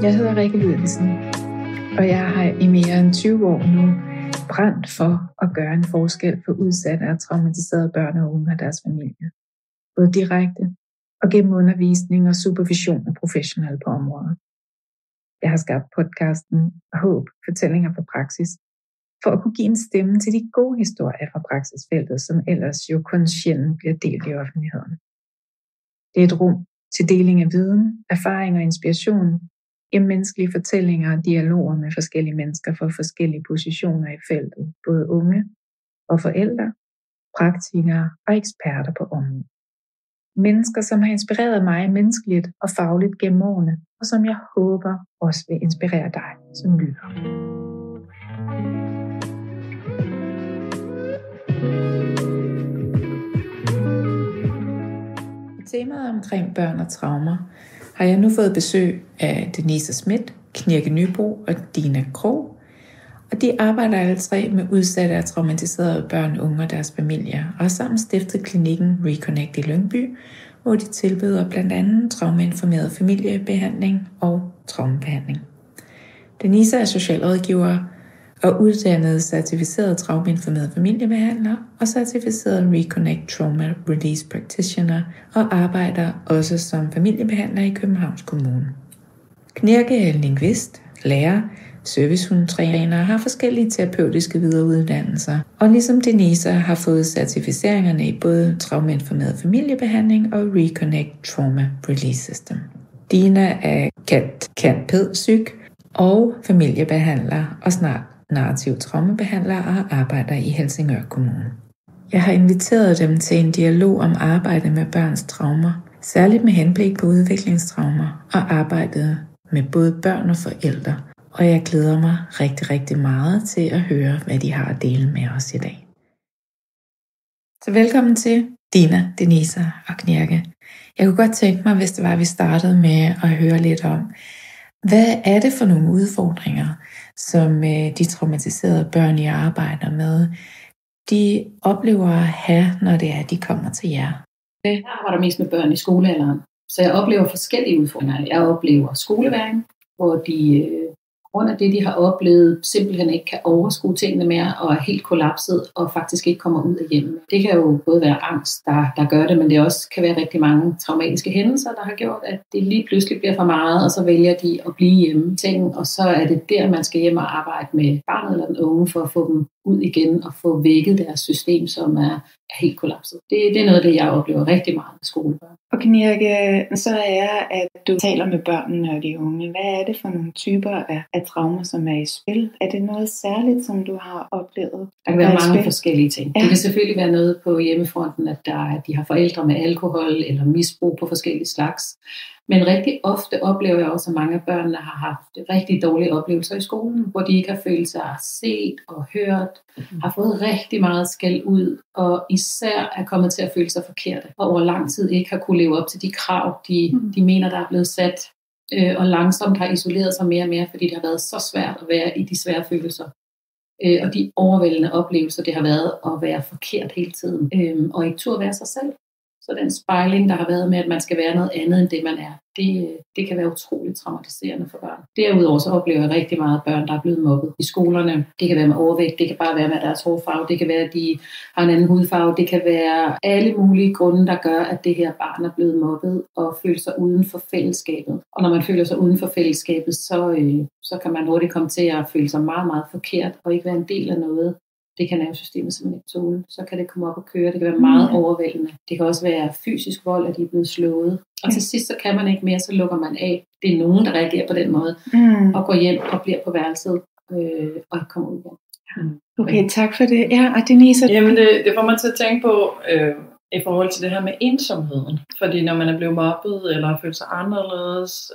Jeg hedder Rikke Lydelsen, og jeg har i mere end 20 år nu brændt for at gøre en forskel for udsatte og traumatiserede børn og unge og deres familier. Både direkte og gennem undervisning og supervision af professionelle på området. Jeg har skabt podcasten Håb, fortællinger fra praksis, for at kunne give en stemme til de gode historier fra praksisfeltet, som ellers jo kun sjældent bliver delt i offentligheden. Det er et rum til deling af viden, erfaring og inspiration, gennem menneskelige fortællinger og dialoger med forskellige mennesker fra forskellige positioner i feltet, både unge og forældre, praktikere og eksperter på området. Mennesker, som har inspireret mig menneskeligt og fagligt gennem årene, og som jeg håber også vil inspirere dig som lytter. I temaet omkring børn og traumer har jeg nu fået besøg af Denise Schmidt, Knirke Nybro og Dina Krog, og de arbejder alle tre med udsatte og traumatiserede børn, unge og deres familier, og har sammen stiftet klinikken Reconnect i Lyngby, hvor de tilbyder blandt andet traumainformeret familiebehandling og traumebehandling. Denise er socialrådgiver og uddannet certificeret traumainformeret familiebehandler og certificeret Reconnect Trauma Release Practitioner og arbejder også som familiebehandler i Københavns Kommune. Knirke er lingvist, lærer, servicehundtræner og har forskellige terapeutiske videreuddannelser, og ligesom Denise har fået certificeringerne i både traumainformeret familiebehandling og Reconnect Trauma Release System. Dina er CAT-PED-psyk og familiebehandler og snart narrativ traumebehandler og arbejder i Helsingør Kommune. Jeg har inviteret dem til en dialog om arbejde med børns traumer, særligt med henblik på udviklingstraumer og arbejdet med både børn og forældre. Og jeg glæder mig rigtig, rigtig meget til at høre, hvad de har at dele med os i dag. Så velkommen til Dina, Denise og Knirke. Jeg kunne godt tænke mig, hvis det var, at vi startede med at høre lidt om, hvad er det for nogle udfordringer, som de traumatiserede børn, I arbejder med, de oplever at have, når det er, de kommer til jer? Jeg arbejder mest med børn i skolealderen, så jeg oplever forskellige udfordringer. Jeg oplever skoleværing, hvor de grund af det, de har oplevet, simpelthen ikke kan overskue tingene mere og er helt kollapset og faktisk ikke kommer ud af hjemmet. Det kan jo både være angst, der gør det, men det også kan være rigtig mange traumatiske hændelser, der har gjort, at det lige pludselig bliver for meget, og så vælger de at blive hjemme ting, og så er det der, man skal hjem og arbejde med barnet eller den unge for at få dem ud igen og få vækket deres system, som er helt kollapset. Det er noget af det, jeg oplever rigtig meget med skolebørn. Og Knirke, så er, at du taler med børnene og de unge. Hvad er det for nogle typer af traumer, som er i spil? Er det noget særligt, som du har oplevet? Der kan være mange forskellige ting. Ja. Det kan selvfølgelig være noget på hjemmefronten, at de har forældre med alkohol eller misbrug på forskellige slags. Men rigtig ofte oplever jeg også, at mange af børnene har haft rigtig dårlige oplevelser i skolen, hvor de ikke har følt sig set og hørt, har fået rigtig meget skæld ud, og især er kommet til at føle sig forkerte, og over lang tid ikke har kunne leve op til de krav, de mener, der er blevet sat, og langsomt har isoleret sig mere og mere, fordi det har været så svært at være i de svære følelser. Og de overvældende oplevelser, det har været at være forkert hele tiden, og ikke turde være sig selv. Så den spejling, der har været med, at man skal være noget andet end det, man er, det kan være utroligt traumatiserende for børn. Derudover så oplever jeg rigtig meget børn, der er blevet mobbet i skolerne. Det kan være med overvægt, det kan bare være med deres hårfarve, det kan være, at de har en anden hudfarve, det kan være alle mulige grunde, der gør, at det her barn er blevet mobbet og føler sig uden for fællesskabet. Og når man føler sig uden for fællesskabet, så kan man hurtigt komme til at føle sig meget, meget forkert og ikke være en del af noget. Det kan nervesystemet simpelthen ikke tåle. Så kan det komme op og køre. Det kan være meget overvældende. Det kan også være fysisk vold, at de er blevet slået. Og til sidst, så kan man ikke mere, så lukker man af. Det er nogen, der reagerer på den måde. Og går hjem og bliver på værelset og ikke kommer ud igen. Okay, tak for det. Ja, og Denise? Jamen, det får man til at tænke på i forhold til det her med ensomheden. Fordi når man er blevet mobbet eller har følt sig anderledes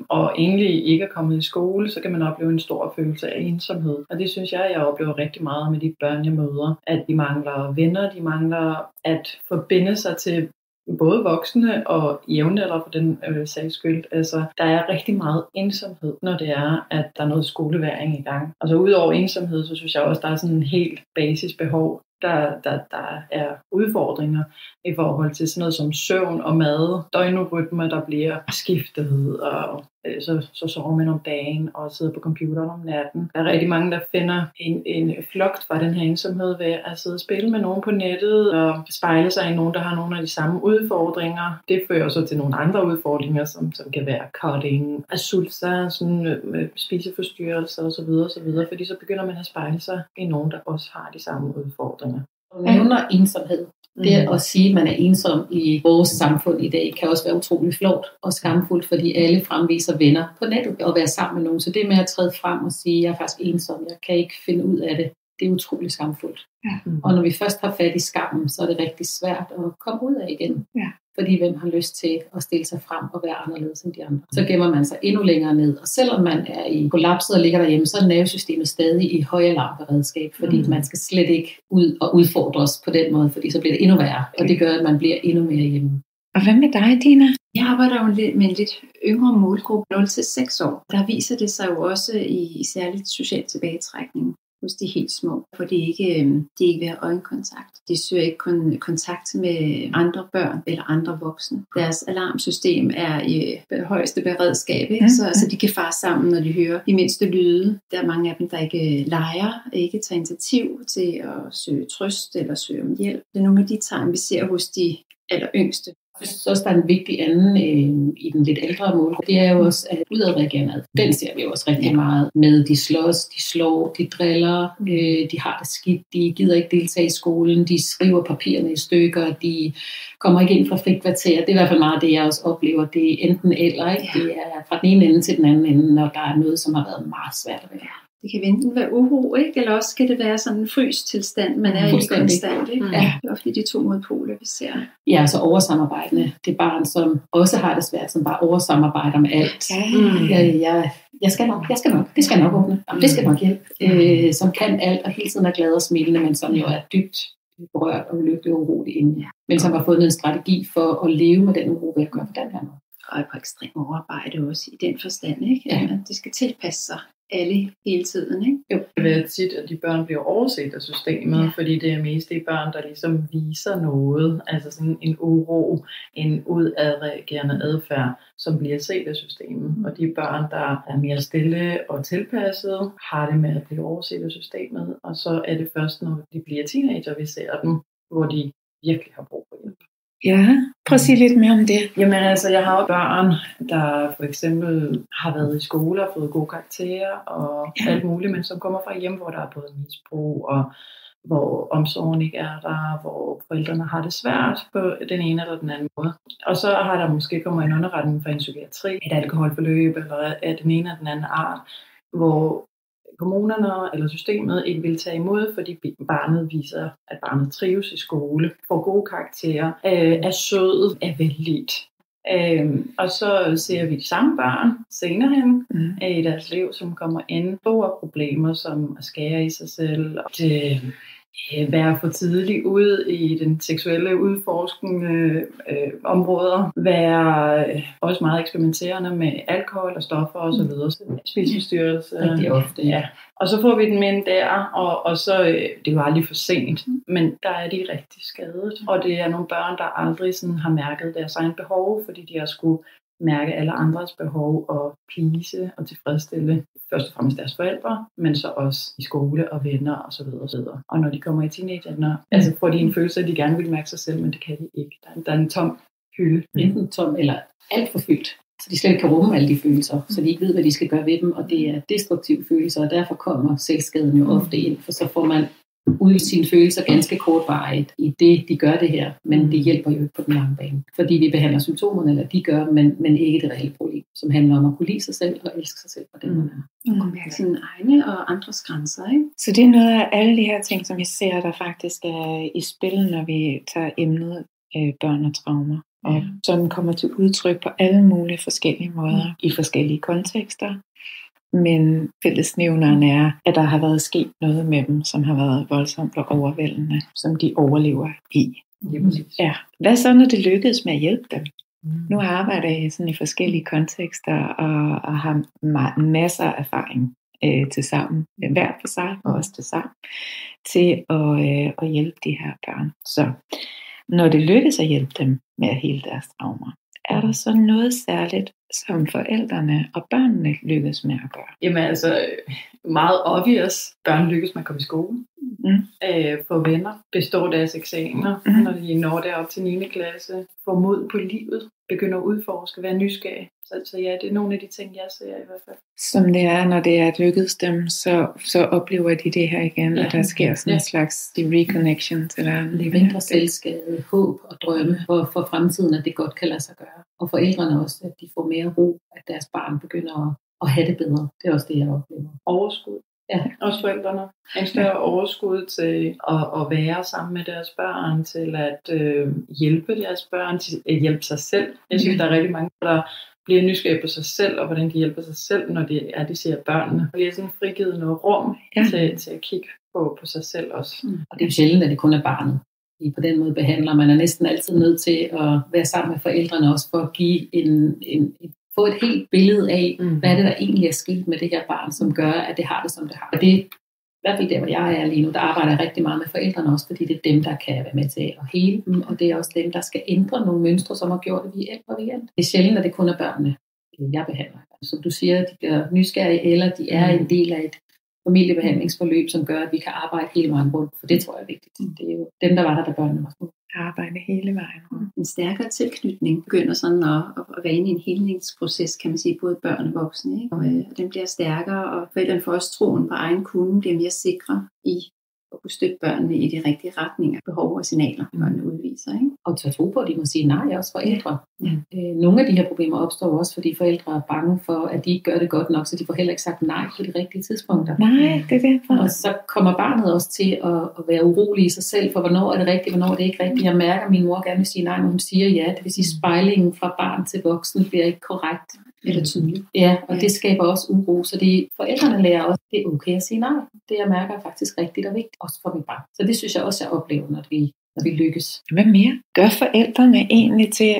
og egentlig ikke er kommet i skole, så kan man opleve en stor følelse af ensomhed. Og det synes jeg oplever rigtig meget med de børn, jeg møder. At de mangler venner, de mangler at forbinde sig til både voksne og jævnaldrende for den sags skyld. Altså, der er rigtig meget ensomhed, når det er, at der er noget skoleværing i gang. Altså udover ensomhed, så synes jeg også, der er sådan en helt basisbehov. Der er udfordringer i forhold til sådan noget som søvn og mad, døgnrytmer, der bliver skiftet, og så sover man om dagen og sidder på computeren om natten. Der er rigtig mange, der finder en flugt fra den her ensomhed ved at sidde og spille med nogen på nettet og spejle sig i nogen, der har nogle af de samme udfordringer. Det fører så til nogle andre udfordringer, som kan være cutting, asulsa, spiseforstyrrelser osv., fordi så begynder man at spejle sig i nogen, der også har de samme udfordringer. Du nævner ensomhed. Det at sige, at man er ensom i vores samfund i dag, kan også være utrolig flot og skamfuldt, fordi alle fremviser venner på nettet og være sammen med nogen. Så det med at træde frem og sige, at jeg er faktisk ensom, jeg kan ikke finde ud af det, det er utrolig skamfuldt. Ja. Og når vi først har fat i skammen, så er det rigtig svært at komme ud af igen. Ja. Fordi hvem har lyst til at stille sig frem og være anderledes end de andre. Så gemmer man sig endnu længere ned. Og selvom man er i kollapset og ligger derhjemme, så er nervesystemet stadig i højalarmberedskab. Fordi man skal slet ikke ud og udfordres på den måde, fordi så bliver det endnu værre. Og det gør, at man bliver endnu mere hjemme. Og hvad med dig, Dina? Jeg arbejder jo med en lidt yngre målgruppe, 0-6 år. Der viser det sig jo også i særligt social tilbagetrækning hos de helt små, for de ikke vil have øjenkontakt. De søger ikke kontakt med andre børn eller andre voksne. Deres alarmsystem er i højeste beredskab, ikke? Så de kan fare sammen, når de hører de mindste lyde. Der er mange af dem, der ikke leger, ikke tager initiativ til at søge trøst eller søge om hjælp. Det er nogle af de tegn, vi ser hos de alleryngste. Jeg synes også, der er en vigtig anden i den lidt ældre målgruppe. Det er jo også at udadreagerende. Den ser vi jo også rigtig meget med. De slås, de slår, de driller, de har det skidt, de gider ikke deltage i skolen, de skriver papirerne i stykker, de kommer ikke ind fra frikvarter. Det er i hvert fald meget det, jeg også oplever. Det er enten eller, ikke? Det er fra den ene ende til den anden ende, når der er noget, som har været meget svært at være. Det kan enten være uro, ikke? Eller også kan det være sådan en frystilstand, man er i konstant. Ikke? Ja. Det er ofte de to modpoler, vi ser. Ja, så oversamarbejdende. Det er barn, som også har det svært, som bare oversamarbejder med alt. Jeg skal nok. Det skal nok åbne. Det skal nok hjælpe. Som kan alt og hele tiden er glad og smilende, men som jo er dybt berørt og ulykkelig og urolig inden. Men som har fundet en strategi for at leve med den uro ved at gøre på den her måde. Og på ekstrem overarbejde også i den forstand, ikke? Ja. At det skal tilpasse sig alle hele tiden, ikke? Jo. Det vil tit, at de børn bliver overset af systemet, fordi det er mest de børn, der ligesom viser noget, altså sådan en uro, en udadreagerende adfærd, som bliver set af systemet. Og de børn, der er mere stille og tilpasset, har det med at blive overset af systemet, og så er det først, når de bliver teenager, vi ser dem, hvor de virkelig har brug for hjælp. Ja, prøv at sige lidt mere om det. Jamen altså, jeg har jo børn, der for eksempel har været i skole og fået gode karakterer og alt muligt, men som kommer fra hjem, hvor der er både misbrug og hvor omsorgen ikke er der, hvor forældrene har det svært på den ene eller den anden måde. Og så har der måske kommet en underretning fra en psykiatri, et alkoholforløb eller af den ene eller den anden art, hvor kommunerne eller systemet ikke vil tage imod, fordi barnet viser, at barnet trives i skole, får gode karakterer, er sød, er vellidt. Og så ser vi de samme børn senere hen i deres liv, som kommer ind store problemer, som at skære i sig selv, og være for tidligt ud i den seksuelle udforskende områder, være også meget eksperimenterende med alkohol og stoffer og så videre, spiseforstyrrelse. Rigtig ofte, ja. Og så får vi den med der, og så det er jo aldrig for sent, men der er de rigtig skadet. Og det er nogle børn, der aldrig sådan har mærket deres egen behov, fordi de har skulle mærke alle andres behov og please og tilfredsstille først og fremmest deres forældre, men så også i skole og venner og så videre og så videre. Og når de kommer i teenagerne, altså får de en følelse, at de gerne vil mærke sig selv, men det kan de ikke. Der er en tom hylde. Enten tom eller alt for fyldt. Så de slet ikke kan rumme alle de følelser, så de ikke ved, hvad de skal gøre ved dem, og det er destruktive følelser, og derfor kommer selvskaden jo ofte ind, for så får man ud sine følelser ganske kortvarigt i det, de gør det her, men det hjælper jo ikke på den lange bane. Fordi vi behandler symptomerne, eller de gør, men ikke det reelle problem, som handler om at kunne lide sig selv og elske sig selv på den måde. Og kunne mærke sine egne og andres grænser, ikke? Så det er noget af alle de her ting, som vi ser, der faktisk er i spil, når vi tager emnet børn og traumer. Og sådan kommer til udtryk på alle mulige forskellige måder, i forskellige kontekster. Men fællesnævneren er, at der har været sket noget med dem, som har været voldsomt og overvældende, som de overlever i. Ja. Hvad så, når det lykkedes med at hjælpe dem? Nu arbejder jeg sådan i forskellige kontekster og har masser af erfaring til sammen, hver for sig og også til sammen, til at hjælpe de her børn. Så når det lykkes at hjælpe dem med at hele deres traumer, Er der så noget særligt, som forældrene og børnene lykkes med at gøre? Jamen altså, meget obvious. Børn lykkes med at komme i skole. Få venner. Bestå deres eksamener, når de når derop til 9. klasse. Få mod på livet. Begynde at udforske. Være nysgerrig. Så ja, det er nogle af de ting, jeg ser i hvert fald. Som det er, når det er at lykkes dem, så oplever de det her igen, at der sker sådan en slags reconnection til verden. Mindre selvskade, håb og drømme for fremtiden, at det godt kan lade sig gøre. Og forældrene også, at de får mere ro, at deres barn begynder at have det bedre. Det er også det, jeg oplever. Overskud. Ja, også forældrene. En større overskud til at være sammen med deres børn, til at hjælpe deres børn, til at hjælpe sig selv. Jeg synes, der er rigtig mange, der bliver nysgerrige på sig selv, og hvordan de hjælper sig selv, når de ser børnene. Og det er sådan frigivet noget rum til at kigge på sig selv også. Og det er jo sjældent, at det kun er barnet. På den måde behandler man er næsten altid nødt til at være sammen med forældrene også, for at give få et helt billede af, hvad det der egentlig er sket med det her barn, som gør, at det har det, som det har. Og det er i hvert fald der, hvor jeg er lige nu, der arbejder jeg rigtig meget med forældrene også, fordi det er dem, der kan være med til at hele dem, og det er også dem, der skal ændre nogle mønstre, som har gjort, at vi hjælper igen. Det er sjældent, at det kun er børnene, jeg behandler. Som du siger, de bliver nysgerrige, eller de er en del af et familiebehandlingsforløb, som gør, at vi kan arbejde hele vejen rundt, for det tror jeg er vigtigt. Det er jo dem, der var der, da børnene var små. Arbejde hele vejen rundt. En stærkere tilknytning begynder sådan at være inde i en helningsproces, kan man sige, både børn og voksne. Ikke? Og den bliver stærkere, og forældrene får også troen på egen kunde, bliver mere sikre i at kunne støtte børnene i de rigtige retninger, behov og signaler, børnene udviser. Ikke? Og tør tro på, at de må sige nej, også forældre. Nogle af de her problemer opstår også, fordi forældre er bange for, at de ikke gør det godt nok, så de får heller ikke sagt nej på de rigtige tidspunkter. Nej, det er derfor. Og så kommer barnet også til at være urolig i sig selv, for hvornår er det rigtigt, hvornår er det ikke rigtigt. Jeg mærker, at min mor gerne vil sige nej, når hun siger ja. Det vil sige, spejlingen fra barn til voksen bliver ikke korrekt. Eller tydeligt. Ja, og det skaber også uro. Så forældrene lærer også, at det er okay at sige nej. Det jeg mærker er faktisk rigtigt og vigtigt, også for mit barn. Så det synes jeg også, jeg oplever, når vi lykkes. Hvad mere gør forældrene egentlig til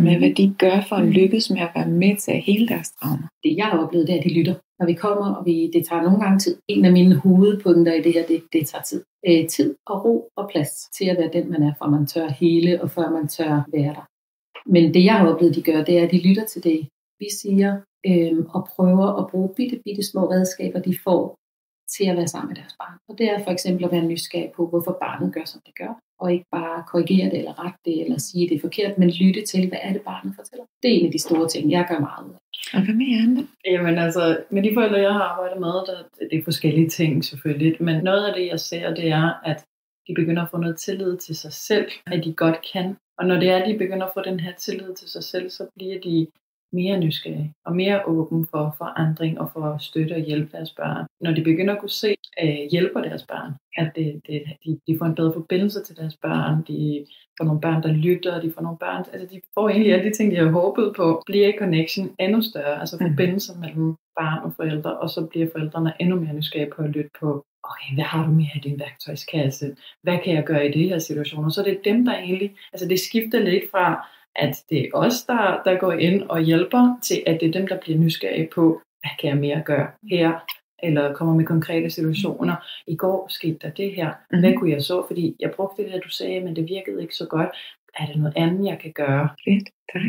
med, hvad de gør for at lykkes med at være med til at hele deres traumer? Det jeg har oplevet, det er, at de lytter. Når vi kommer, og det tager nogle gange tid. En af mine hovedpunkter i det her, det tager tid. Tid og ro og plads til at være den, man er, for man tør hele, og før man tør være der. Men det jeg har oplevet, de gør, det er, at de lytter til det, vi siger, og prøver at bruge bitte små redskaber, de får til at være sammen med deres barn. Og det er for eksempel at være nysgerrig på, hvorfor barnet gør, som det gør, og ikke bare korrigere det, eller rette det, eller sige, det er forkert, men lytte til, hvad er det, barnet fortæller. Det er en af de store ting, jeg gør meget ud af. Og hvad med andre? Jamen altså, med de forældre, jeg har arbejdet med, det er forskellige ting selvfølgelig, men noget af det, jeg ser, det er, at de begynder at få noget tillid til sig selv, at de godt kan. Og når det er, at de begynder at få den her tillid til sig selv, så bliver de mere nysgerrige og mere åben for forandring og for at støtte og hjælpe deres børn. Når de begynder at kunne se, hjælper deres børn, at de får en bedre forbindelse til deres børn, de får nogle børn, der lytter, de får nogle børn, altså de får egentlig alle de ting, de har håbet på, bliver connection endnu større, altså forbindelse mellem barn og forældre, og så bliver forældrene endnu mere nysgerrige på at lytte på, okay, hvad har du mere i din værktøjskasse? Hvad kan jeg gøre i det her situation? Og så er det dem, der egentlig, altså det skifter lidt fra, at det er os, der går ind og hjælper, til at det er dem, der bliver nysgerrige på, hvad kan jeg mere gøre her, eller kommer med konkrete situationer. I går skete der det her. Hvad kunne jeg så? Fordi jeg brugte det her, du sagde, men det virkede ikke så godt. Er det noget andet, jeg kan gøre? Fedt, tak.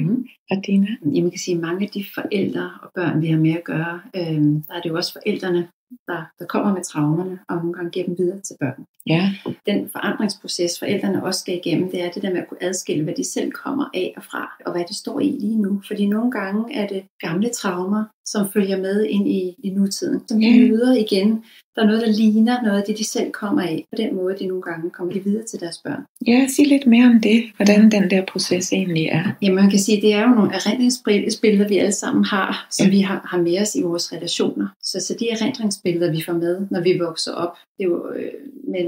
Og Dina? Man kan sige, at mange af de forældre og børn, vi har med at gøre, der er det jo også forældrene, der kommer med traumerne, og nogle gange giver dem videre til børn. Ja. Den forandringsproces, forældrene også skal igennem, det er det der med at kunne adskille, hvad de selv kommer af og fra, og hvad det står i lige nu. Fordi nogle gange er det gamle traumer, som følger med ind i nutiden, som de møder igen. Der er noget, der ligner noget af det, de selv kommer af. På den måde, de nogle gange kommer de videre til deres børn. Ja, sig lidt mere om det, hvordan den der proces egentlig er. Jamen, man kan sige, at det er jo nogle erindringsbilleder, vi alle sammen har, som vi har med os i vores relationer. Så de erindringsbilleder, vi får med, når vi vokser op, det er jo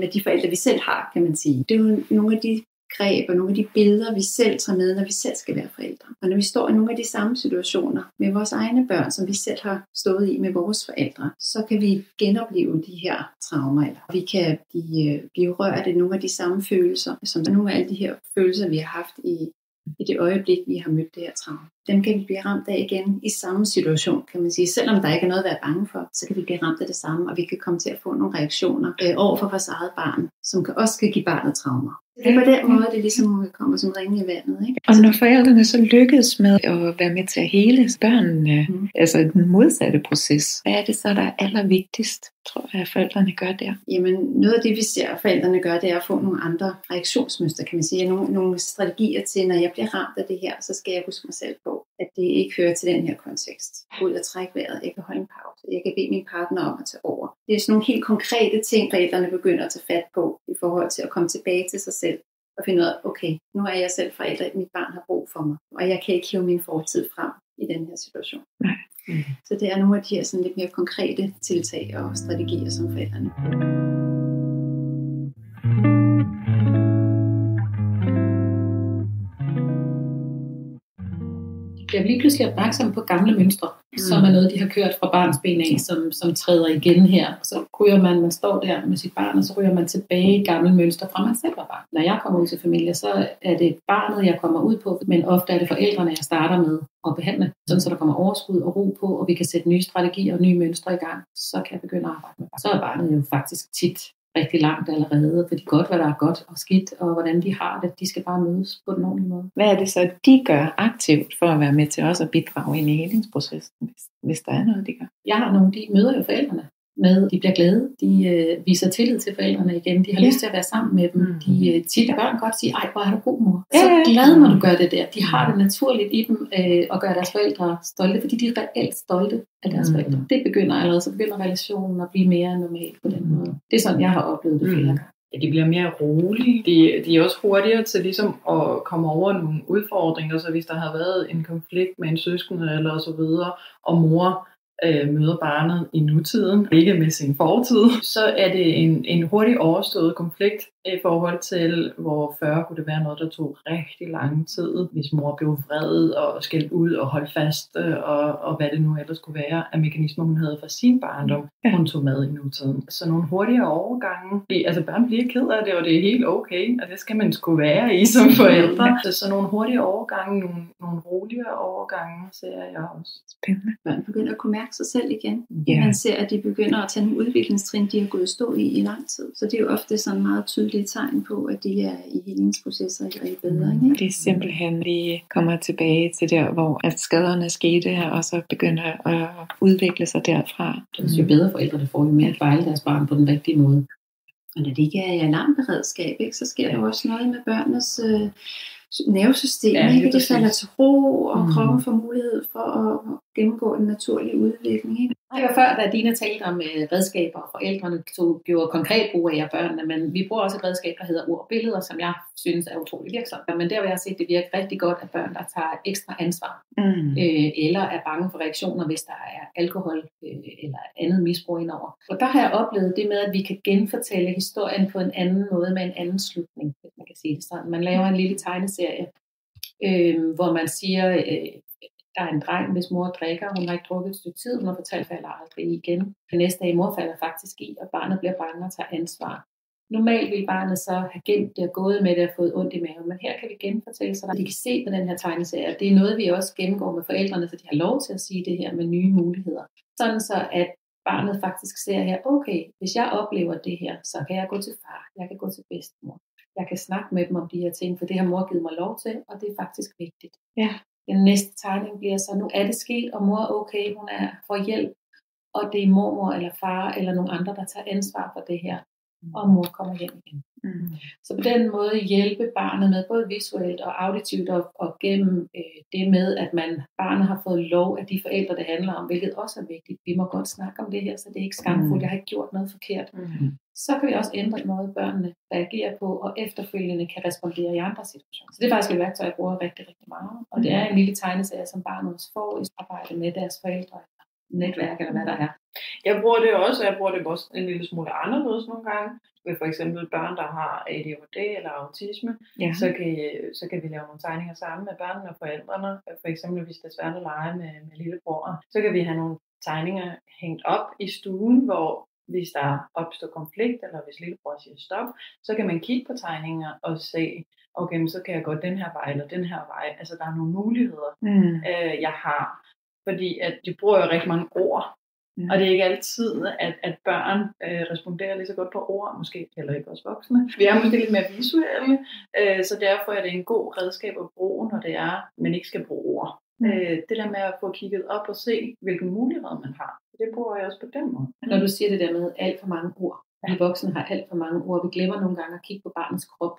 med de forældre, vi selv har, kan man sige. Det er jo nogle af de greb og nogle af de billeder, vi selv tager med, når vi selv skal være forældre. Og når vi står i nogle af de samme situationer med vores egne børn, som vi selv har stået i med vores forældre, så kan vi genopleve de her traumer. Eller vi kan blive rørt af nogle af de samme følelser, som nogle af alle de her følelser, vi har haft i det øjeblik, vi har mødt det her traume. dem kan vi blive ramt af igen i samme situation, kan man sige. Selvom der ikke er noget at være bange for, så kan vi blive ramt af det samme, og vi kan komme til at få nogle reaktioner over for vores eget barn, som også kan give barnet traumer. Det er på den måde, det ligesom kommer som ringe i vandet. Ikke? Og når forældrene så lykkes med at være med til at hele børnene, altså den modsatte proces, hvad er det så, der er allervigtigst, tror jeg, at forældrene gør der? Jamen, noget af det, vi ser, at forældrene gør, det er at få nogle andre reaktionsmønstre, kan man sige. Nogle strategier til, når jeg bliver ramt af det her, så skal jeg huske mig selv på, at det ikke hører til den her kontekst. Ud og trække vejret, jeg kan holde en pause, jeg kan bede min partner om at tage over. Det er sådan nogle helt konkrete ting, forældrene begynder at tage fat på, i forhold til at komme tilbage til sig selv. Og finde ud af, okay, nu er jeg selv forælder, mit barn har brug for mig, og jeg kan ikke hive min fortid frem i den her situation. Nej. Så det er nogle af de her sådan lidt mere konkrete tiltag og strategier, som forældrene bruger. Jeg bliver lige pludselig opmærksom på gamle mønstre, som er noget, de har kørt fra barns ben af, som træder igen her. Så ryger man står der med sit barn, og så ryger man tilbage i gamle mønstre fra man selv var barn. Når jeg kommer ud til familie, så er det barnet, jeg kommer ud på, men ofte er det forældrene, jeg starter med at behandle, sådan så der kommer overskud og ro på, og vi kan sætte nye strategier og nye mønstre i gang. Så kan jeg begynde at arbejde med barnet. Så er barnet jo faktisk tit rigtig langt allerede, for de godt, hvad der er godt og skidt, og hvordan de har det. De skal bare mødes på den ordentlige måde. Hvad er det så, de gør aktivt for at være med til også at bidrage ind i helingsprocessen, hvis der er noget, de gør? Jeg har nogle, de møder jo forældrene med, de bliver glade, de viser tillid til forældrene igen, de har lyst til at være sammen med dem, de tit børn godt sige, ej, hvor er du god, mor. Så glad, når du gør det der. De har det naturligt i dem at gøre deres forældre stolte, fordi de er reelt stolte af deres forældre. Det begynder allerede, så begynder relationen at blive mere normal på den måde. Det er sådan, jeg har oplevet det flere gange. Ja, de bliver mere rolige. De er også hurtigere til ligesom at komme over nogle udfordringer, så hvis der har været en konflikt med en søskende eller så videre, og mor møder barnet i nutiden, ikke med sin fortid, så er det en hurtig overstået konflikt i forhold til, hvor før kunne det være noget, der tog rigtig lang tid, hvis mor blev vred og skældt ud og holdt fast, og hvad det nu ellers kunne være af mekanismer, hun havde fra sin barndom, hun tog med i nutiden. Så nogle hurtigere overgange, altså børn bliver ked af det, og det er helt okay, og det skal man sgu være i som forældre. Så nogle hurtige overgange, nogle roligere overgange, ser jeg også. Spændende. Børn begynder at kunne mærke sig selv igen. Yeah. Man ser, at de begynder at tage nogle udviklingstrin, de har gået stå i lang tid. Så det er jo ofte sådan meget tydelige tegn på, at de er i helingsprocesser og i bedring. Ikke? Det er simpelthen, vi kommer tilbage til der, hvor at skaderne skete her, og så begynder at udvikle sig derfra. Jo bedre forældre, der får jo mere at fejle deres barn på den rigtige måde. Og når det ikke er i alarmberedskab, ikke, så sker der også noget med børnenes nervesystem. Ikke? Det falder til ro, og kroppen får mulighed for at gennemgå en naturlig udvikling. Ikke? Det var før, da Dina talte om redskaber, og forældrene gjorde konkret brug af børnene, men vi bruger også et redskab, der hedder ord og billeder, som jeg synes er utrolig virksomt. Men der vil jeg se, at det virker rigtig godt, at børn, der tager ekstra ansvar, eller er bange for reaktioner, hvis der er alkohol eller andet misbrug indover. Og der har jeg oplevet det med, at vi kan genfortælle historien på en anden måde, med en anden slutning, hvis man kan sige det sådan. Man laver en lille tegneserie, hvor man siger, der er en dreng, hvis mor drikker, hun har ikke drukket et stykke tid, hun har fortalt, falder aldrig igen. Den næste dag, mor falder faktisk i, og barnet bliver bange og tager ansvar. Normalt vil barnet så have gemt det og gået med det og fået ondt i maven, men her kan vi genfortælle, så de kan se på den her tegneserie. Det er noget, vi også gennemgår med forældrene, så de har lov til at sige det her med nye muligheder. Sådan så, at barnet faktisk ser her, okay, hvis jeg oplever det her, så kan jeg gå til far, jeg kan gå til bedstemor. Jeg kan snakke med dem om de her ting, for det har mor givet mig lov til, og det er faktisk vigtigt. Ja. Den næste tegning bliver så, nu er det sket, og mor er okay, hun er for hjælp, og det er mormor eller far eller nogle andre, der tager ansvar for det her, og mor kommer hjem igen. Så på den måde hjælpe barnet med både visuelt og auditivt og gennem det med, at barnet har fået lov af de forældre, det handler om, hvilket også er vigtigt. Vi må godt snakke om det her, så det er ikke skamfuldt, jeg har ikke gjort noget forkert. Så kan vi også ændre den måde, børnene reagerer på, og efterfølgende kan respondere i andre situationer. Så det er faktisk et værktøj, jeg bruger rigtig, rigtig meget. Og det er en lille tegneserie, som barnet får i arbejde med deres forældre, netværk eller hvad der er. Jeg bruger det også, jeg bruger det også en lille smule anderledes nogle gange. Ved for eksempel børn, der har ADHD eller autisme, så kan vi lave nogle tegninger sammen med børnene og forældrene. For eksempel hvis det er svært at lege med lillebror, så kan vi have nogle tegninger hængt op i stuen, hvor hvis der opstår konflikt, eller hvis lillebror siger stop, så kan man kigge på tegninger og se, okay, så kan jeg gå den her vej eller den her vej. Altså der er nogle muligheder, jeg har. Fordi at de bruger jo rigtig mange ord. Og det er ikke altid, at børn responderer lige så godt på ord, måske heller ikke også voksne. Vi er måske lidt mere visuelle, så derfor er det en god redskab at bruge, når det er, man ikke skal bruge ord. Det der med at få kigget op og se, hvilke muligheder man har, det bruger jeg også på den måde. Når du siger det der med alt for mange ord, vi voksne har alt for mange ord, vi glemmer nogle gange at kigge på barnets krop.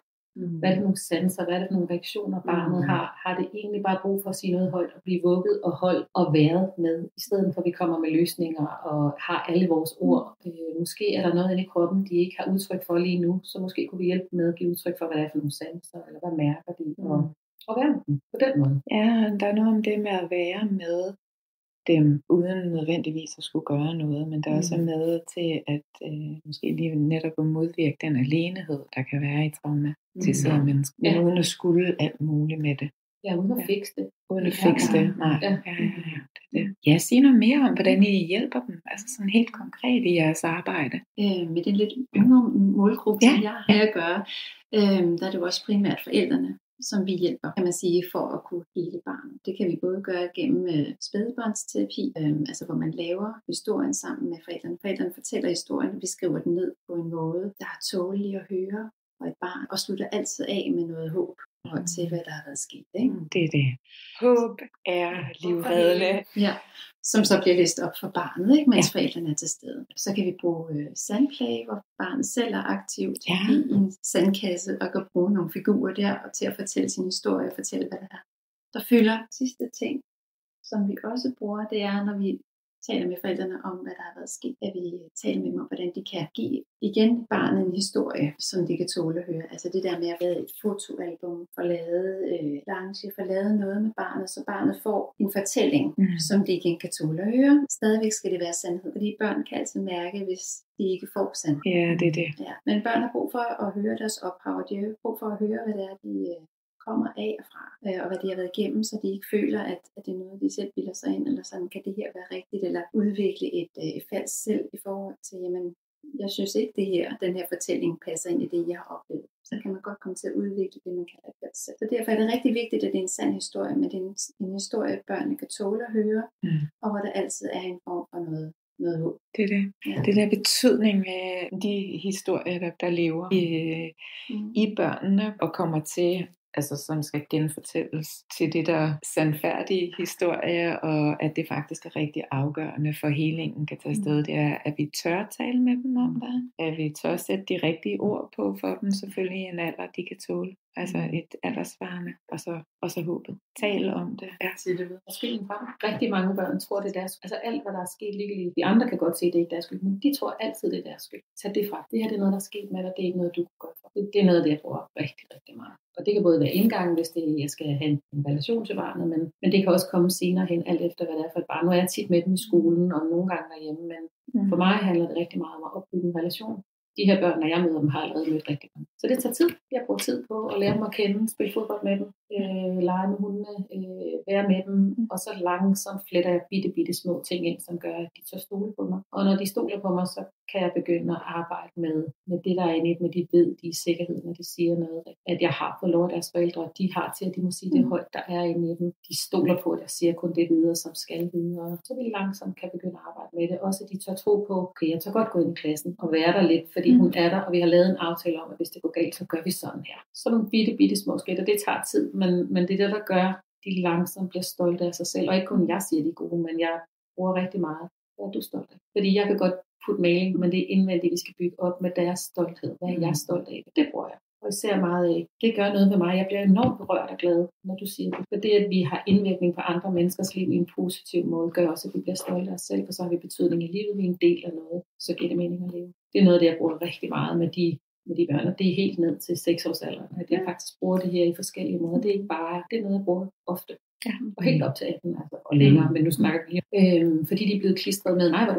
Hvad er det for nogle sanser, hvad er det for nogle reaktioner barnet har? Har det egentlig bare brug for at sige noget højt og blive vugget og holdt og været med, i stedet for at vi kommer med løsninger og har alle vores ord? Måske er der noget inde i kroppen, de ikke har udtryk for lige nu, så måske kunne vi hjælpe med at give udtryk for, hvad det er for nogle sanser, eller hvad mærker de, og være med dem på den måde. Ja, der er noget om det med at være med dem, uden nødvendigvis at skulle gøre noget, men der er også med til at måske lige netop at modvirke den alenehed, der kan være i traumatiserede mennesker, men uden at skulle alt muligt med det. Ja, uden at fikse det. Uden at fikse det, nej. Ja, sig noget mere om, hvordan I hjælper dem, altså sådan helt konkret i jeres arbejde. Med den lidt yngre målgruppe, som jeg har at gøre, der er det jo også primært forældrene, som vi hjælper, kan man sige, for at kunne hele barnet. Det kan vi både gøre gennem spædbørnsterapi, altså hvor man laver historien sammen med forældrene. Forældrene fortæller historien, vi skriver den ned på en måde, der er tålelig at høre for et barn, og slutter altid af med noget håb til, hvad der har været sket. Ikke? Det er det. Håb er livreddende. Ja, som så bliver læst op for barnet, ikke, mens forældrene er til stede. Så kan vi bruge sandplage, hvor barnet selv er aktivt i en sandkasse, og kan bruge nogle figurer der, og til at fortælle sin historie og fortælle, hvad det er, der fylder. Sidste ting, som vi også bruger, det er, når vi taler med forældrene om, hvad der har været sket, at vi taler med dem om, hvordan de kan give igen barnet en historie, som de kan tåle at høre. Altså det der med at lave et fotoalbum, få lavet lange, få lavet noget med barnet, så barnet får en fortælling, som de igen kan tåle at høre. Stadigvæk skal det være sandhed, fordi børn kan altid mærke, hvis de ikke får sandhed. Ja, det er det. Ja. Men børn har brug for at høre deres ophav, og de har brug for at høre, hvad det er, de kommer af og fra, og hvad de har været igennem, så de ikke føler, at det er noget, de selv bilder sig ind, eller sådan, kan det her være rigtigt, eller udvikle et falsk selv i forhold til, jamen, jeg synes ikke, den her fortælling passer ind i det, jeg har oplevet. Så kan man godt komme til at udvikle det, man kalder et falsk selv. Så derfor er det rigtig vigtigt, at det er en sand historie, men det er en historie, børnene kan tåle at høre, og hvor der altid er en form for noget håb. Det er det. Ja. Det der betydning af de historier, der lever i børnene, og kommer til altså sådan skal genfortælles til det der sandfærdige historie, og at det faktisk er rigtig afgørende for helingen kan tage sted, det er, at vi tør tale med dem om det, at vi tør sætte de rigtige ord på for dem, selvfølgelig i en alder, de kan tåle. Altså et aldersvarende, og så håbet. Tale om det. Ja. Sige det ved. Rigtig mange børn tror, det er deres skyld. Altså alt, hvad der er sket lige. De andre kan godt se, det er ikke deres skyld, men de tror altid, det er deres skyld. Tag det fra. Det her det er noget, der er sket med dig. Det er ikke noget, du kan godt for. Det er noget, det jeg bruger rigtig, rigtig meget. Og det kan både være indgangen, hvis det jeg skal have en relation til barnet, men det kan også komme senere hen, alt efter, hvad det er for et barn. Nu er jeg tit med dem i skolen, og nogle gange derhjemme, men for mig handler det rigtig meget om at opbygge en relation. De her børn, når jeg møder dem, har allerede mødt rigtig mange. Så det tager tid. Jeg bruger tid på at lære dem at kende, spille fodbold med dem, lege med hundene, være med dem, og så langsomt fletter jeg bitte små ting ind, som gør, at de tør stole på mig. Og når de stoler på mig, så kan jeg begynde at arbejde med det, der er inde i dem, de ved, de er i sikkerhed, når de siger noget. At jeg har fået lov af deres forældre, og de har til, at de må sige det højt, der er inde i dem. De stoler på, at jeg siger kun det videre, som skal videre. Så vi langsomt kan begynde at arbejde med det. Også at de tør tro på, okay, jeg tør godt gå ind i klassen og være der lidt, fordi hun er der, og vi har lavet en aftale om, at hvis det går galt, så gør vi sådan her. Så nogle bitte små skridt, og det tager tid, men det er det, der gør, at de langsomt bliver stolte af sig selv. Og ikke kun jeg siger, de er gode, men jeg bruger rigtig meget. Hvad er du stolt af? Fordi jeg kan godt putte mailing, men det er indvendigt, vi skal bygge op med deres stolthed. Hvad er jeg stolt af? Det bruger jeg. Og især meget af. Det gør noget ved mig. Jeg bliver enormt berørt og glad, når du siger det. For det, at vi har indvirkning på andre menneskers liv i en positiv måde, gør også, at vi bliver stolte af os selv, for så har vi betydning i livet. Vi er en del af noget, så giver det mening at leve. Det er noget, det jeg bruger rigtig meget med de børn, og det er helt ned til 6-årsalderen, at jeg faktisk bruger det her i forskellige måder. Det er ikke bare, det er noget, jeg bruger ofte. Ja. Og helt op til 18, altså, og længere, men nu snakker vi lige. Fordi de er blevet klistret med, nej, var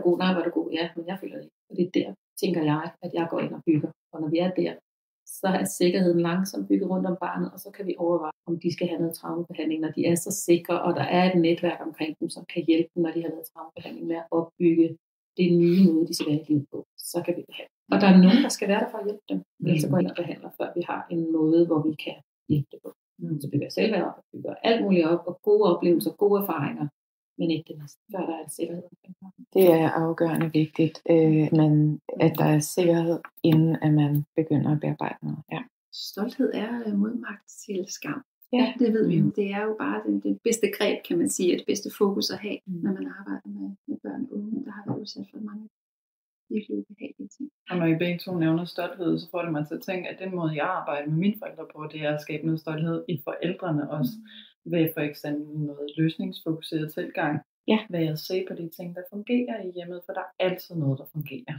du god, ja, men jeg føler det ikke. Og det er der, tænker jeg, at jeg går ind og bygger. Og når vi er der, så er sikkerheden langsomt bygget rundt om barnet, og så kan vi overveje, om de skal have noget traumebehandling, når de er så sikre, og der er et netværk omkring dem, som kan hjælpe dem, når de har noget traumebehandling med at opbygge det nye måde, de skal være i livet på. Så kan vi behandle. Og der er nogen, der skal være der for at hjælpe dem. Ellers så går jeg ind og behandler, før vi har en måde, hvor vi kan hjælpe det på. Så bygger jeg selvværd op, og bygger alt muligt op, og gode oplevelser, gode erfaringer, men ikke det næste, før der er en sikkerhed omkring det. Det er afgørende vigtigt, men at der er sikkerhed, inden at man begynder at bearbejde noget. Ja. Stolthed er modmagt til skam. Ja, det ved vi jo. Det er jo bare det bedste greb, kan man sige, og det bedste fokus at have, når man arbejder med børn og unge, der har været udsat for mange virkelig ubehagelige ting. Og når I begge to nævner stolthed, så får det mig til at tænke, at den måde, jeg arbejder med mine forældre på, det er at skabe noget stolthed i forældrene også, ved for eksempel noget løsningsfokuseret tilgang. Ja. Ved at se på de ting, der fungerer i hjemmet, for der er altid noget, der fungerer.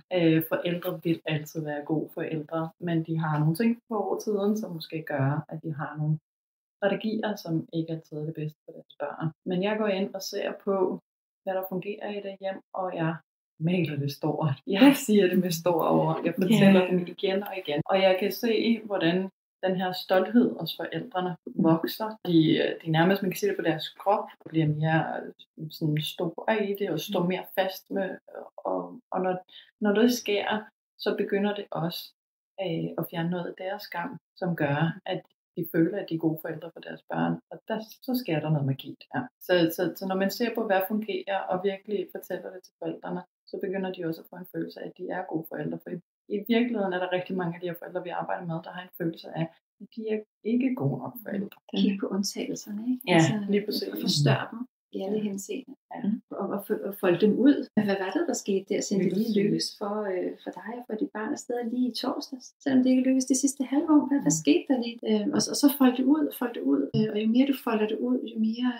Forældre vil altid være gode forældre, men de har nogle ting på over tiden, som måske gør, at de har nogle strategier, som ikke altid er det bedste for deres børn. Men jeg går ind og ser på, hvad der fungerer i det hjem, og jeg maler det stort. Jeg siger det med store ord. Jeg fortæller dem igen og igen. Og jeg kan se, hvordan den her stolthed hos forældrene vokser. De nærmest, man kan se det på deres krop, bliver mere sådan store i det, og står mere fast med. Og når det sker, så begynder det også at fjerne noget af deres skam, som gør, at de føler, at de er gode forældre for deres børn, og så sker der noget magi der. Så når man ser på, hvad fungerer, og virkelig fortæller det til forældrene, så begynder de også at få en følelse af, at de er gode forældre. For i virkeligheden er der rigtig mange af de her forældre, vi arbejder med, der har en følelse af, at de er ikke gode nok forældre. Kig på undtagelserne, ikke? Ja, lige præcis. Og forstørre dem i alle henseender. Ja. Og folde dem ud. Hvad var det, der skete der, siden det lige lykkedes for dig og for dit barn afsted lige i torsdags? Selvom det ikke lykkedes de sidste halve år, hvad skete der lige? Og så folde det ud. Og jo mere du folder det ud, jo mere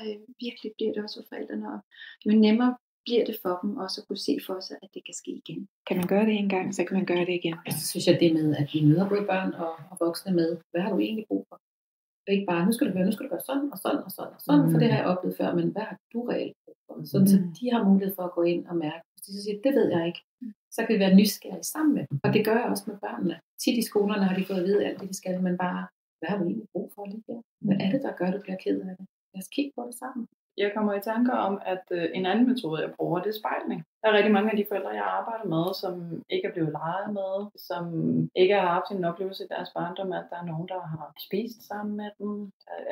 virkelig bliver det også for forældrene. Og jo nemmere bliver det for dem også at kunne se for sig, at det kan ske igen. Kan man gøre det en gang, så kan man gøre det igen. Så synes jeg det med, at vi møder både børn og voksne med, hvad har du egentlig brug for? Det er ikke bare, nu skal du gøre sådan og sådan og sådan og sådan, for det har jeg oplevet før, men hvad har du reelt brug for? Sådan, så de har mulighed for at gå ind og mærke. Hvis de så siger, det ved jeg ikke, så kan vi være nysgerrige sammen med dem. Og det gør jeg også med børnene. Tit i skolerne har de fået at vide alt det, de skal, men bare, hvad har du egentlig brug for lige der? Hvad er det, der gør, at du bliver ked af det? Lad os kigge på det sammen. Jeg kommer i tanker om, at en anden metode, jeg bruger, det er spejling. Der er rigtig mange af de forældre, jeg arbejder med, som ikke er blevet leget med, som ikke har haft en oplevelse i deres barndom, at der er nogen, der har spist sammen med dem.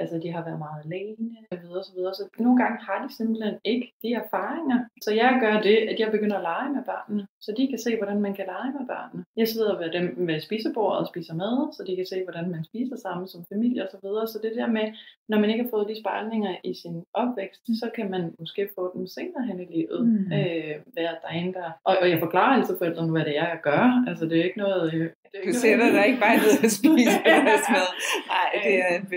Altså, de har været meget alene, osv. Så nogle gange har de simpelthen ikke de erfaringer. Så jeg gør det, at jeg begynder at lege med børnene, så de kan se, hvordan man kan lege med børnene. Jeg sidder ved dem ved spisebordet og spiser mad, så de kan se, hvordan man spiser sammen som familie osv. Så det der med, når man ikke har fået de spejlinger i sin opvækst, så kan man måske få dem senere hen i livet. Være derinde der. Og jeg forklarer altid forældrene, hvad det er, jeg gør. Altså, det er ikke noget... Du sætter dig ikke bare ned og spiser deres mad. Nej, det er et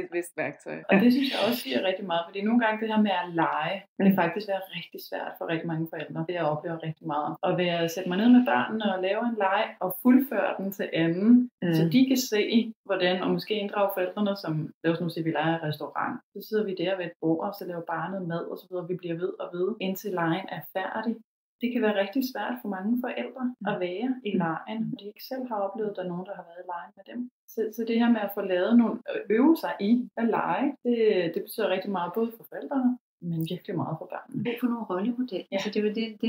bevidst værktøj. Og det synes jeg også siger rigtig meget, fordi nogle gange det her med at lege, det kan faktisk være rigtig svært for rigtig mange forældre. Det jeg oplever rigtig meget. Og ved at sætte mig ned med børnene og lave en leg og fuldføre den til enden, så de kan se, hvordan, og måske inddrage forældrene, som lad os nu sige, vi leger i restaurant. Så sidder vi der ved et bord, og så laver barnet mad, og så videre. Vi bliver ved og ved, indtil legen er færdig. Det kan være rigtig svært for mange forældre at være i legen, fordi de ikke selv har oplevet, at der er nogen, der har været i legen med dem. Så det her med at få lavet nogle øve sig i at lege, det betyder rigtig meget både for forældrene, men virkelig meget for børnene. Brug for nogle rollemodeller. Ja. Altså det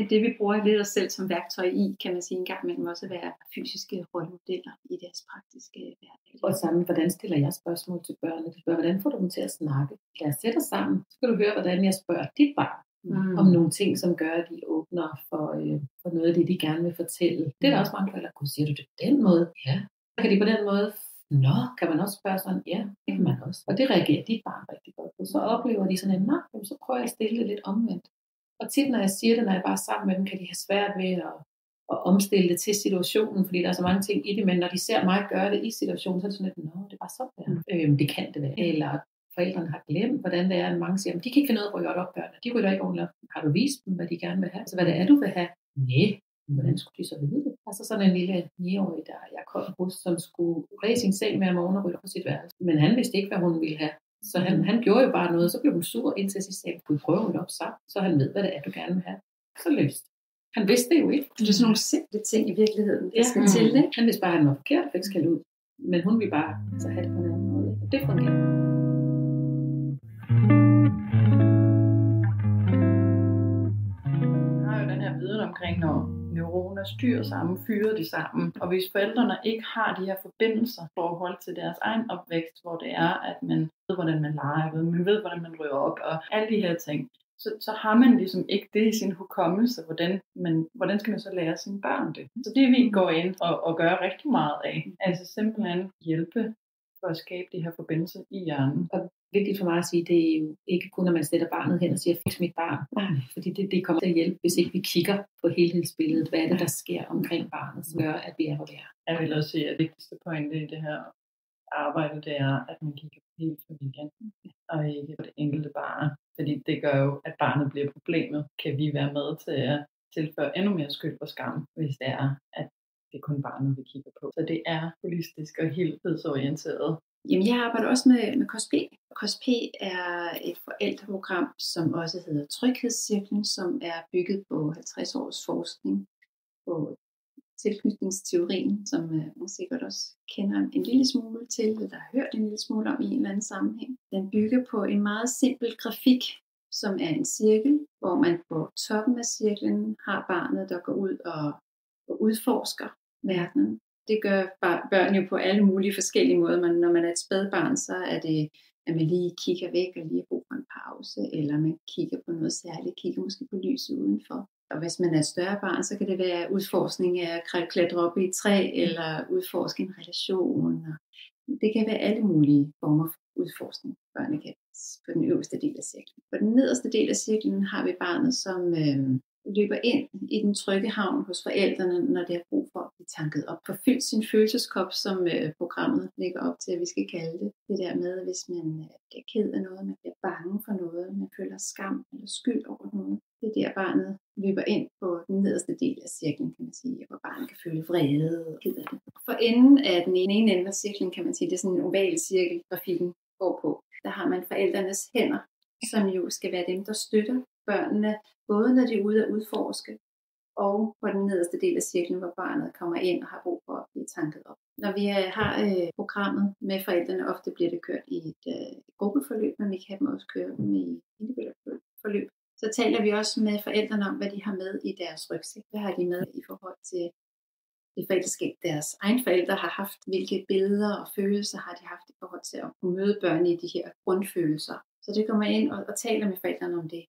er det, vi bruger ved os selv som værktøj i, kan man sige en gang imellem også være fysiske rollemodeller i deres praktiske hverdag. Og sammen, hvordan stiller jeg spørgsmål til børnene? Hvordan får du dem til at snakke? Lad os sætte os sammen. Så kan du høre, hvordan jeg spørger dit barn om nogle ting, som gør, at de åbner for noget af det, de gerne vil fortælle. Det er der også mange forældre, der siger du det på den måde? Ja. Så kan de på den måde, kan man også spørge sådan? Ja, det kan man også. Og det reagerer dit barn rigtig godt på. Så oplever de sådan en, så prøver jeg at stille det lidt omvendt. Og tit, når jeg siger det, når jeg bare er sammen med dem, kan de have svært ved at omstille det til situationen, fordi der er så mange ting i det, men når de ser mig gøre det i situationen, så er det sådan lidt, det var sådan der. Det kan det være. Eller forældrene har glemt, hvordan det er, at mange siger, de kan ikke finde noget at rykke op børnene. De rykker ikke ordentligt op. Har du vist dem, hvad de gerne vil have? Så hvad det er, du vil have? Nej. Hvordan skulle de så vide det? Altså sådan en lille 9-årig, der jeg kom hos, som skulle ræse sin seng med om morgenen og rydde på sit værelse. Men han vidste ikke, hvad hun ville have. Så han gjorde jo bare noget, så blev hun sur indtil sit seng. Kunne vi prøve at rydde op sammen, så han ved, hvad det er, du gerne vil have. Så løst. Han vidste det jo ikke. Det er sådan nogle simple ting i virkeligheden, der skal til, ikke? Han vidste bare, at han var forkert og fik skæld ud. Men hun ville bare så have det på en anden måde. Og det fungerer. Jeg har jo den her viden omkring, når neuroner styrer sammen, fyrer de sammen. Og hvis forældrene ikke har de her forbindelser i forhold til deres egen opvækst, hvor det er, at man ved, hvordan man leger, man ved, hvordan man rører op, og alle de her ting, så har man ligesom ikke det i sin hukommelse, hvordan skal man så lære sine børn det? Så det vi går ind og gør rigtig meget af, altså simpelthen hjælpe for at skabe de her forbindelser i hjernen. Og vigtigt for mig at sige, det er jo ikke kun, når man sætter barnet hen og siger, fix mit barn. Fordi det kommer til at hjælpe, hvis ikke vi kigger på helhedsbilledet. Hvad er det, der sker omkring barnet, som gør, at vi er, hvor vi er. Jeg vil også sige, at det vigtigste pointe i det her arbejde, det er, at man kigger på hele familien, og ikke på det enkelte barn. Fordi det gør jo, at barnet bliver problemet. Kan vi være med til at tilføre endnu mere skyld og skam, hvis det er, at det er kun barnet, vi kigger på. Så det er holistisk og helhedsorienteret. Jamen, jeg arbejder også med KOSP. KOSP er et forældreprogram, som også hedder Tryghedscirklen, som er bygget på 50 års forskning på tilknytningsteorien, som man sikkert også kender en lille smule til, eller har hørt en lille smule om i en eller anden sammenhæng. Den bygger på en meget simpel grafik, som er en cirkel, hvor man på toppen af cirklen har barnet, der går ud og udforsker verdenen. Det gør børn jo på alle mulige forskellige måder. Men når man er et spædbarn, så er det, at man lige kigger væk og lige har brug for en pause, eller man kigger på noget særligt, kigger måske på lyset udenfor. Og hvis man er et større barn, så kan det være udforskning af at klatre op i et træ, eller udforske en relation. Det kan være alle mulige former for udforskning, børnene kan på den øverste del af cirklen. På den nederste del af cirklen har vi barnet, som løber ind i den trygge havn hos forældrene, når det har brug for at blive tanket op. Forfyldt sin følelseskop, som programmet lægger op til, at vi skal kalde det. Det der med, hvis man bliver ked af noget, man bliver bange for noget, man føler skam eller skyld over noget. Det er der, barnet løber ind på den nederste del af cirklen, kan man sige, hvor barnet kan føle vrede og ked af det. For enden af den ene ende af cirklen, kan man sige, det er sådan en oval cirkel, grafikken går på. Der har man forældrenes hænder, som jo skal være dem, der støtter børnene, både når de er ude at udforske, og på den nederste del af cirklen, hvor barnet kommer ind og har brug for at blive tanket op. Når vi har programmet med forældrene, ofte bliver det kørt i et gruppeforløb, men vi kan også køre dem i individuelt forløb. Så taler vi også med forældrene om, hvad de har med i deres rygsæk. Hvad har de med i forhold til det forældreskab, deres egen forældre har haft? Hvilke billeder og følelser har de haft i forhold til at kunne møde børn i de her grundfølelser? Så det kommer ind og taler med forældrene om det.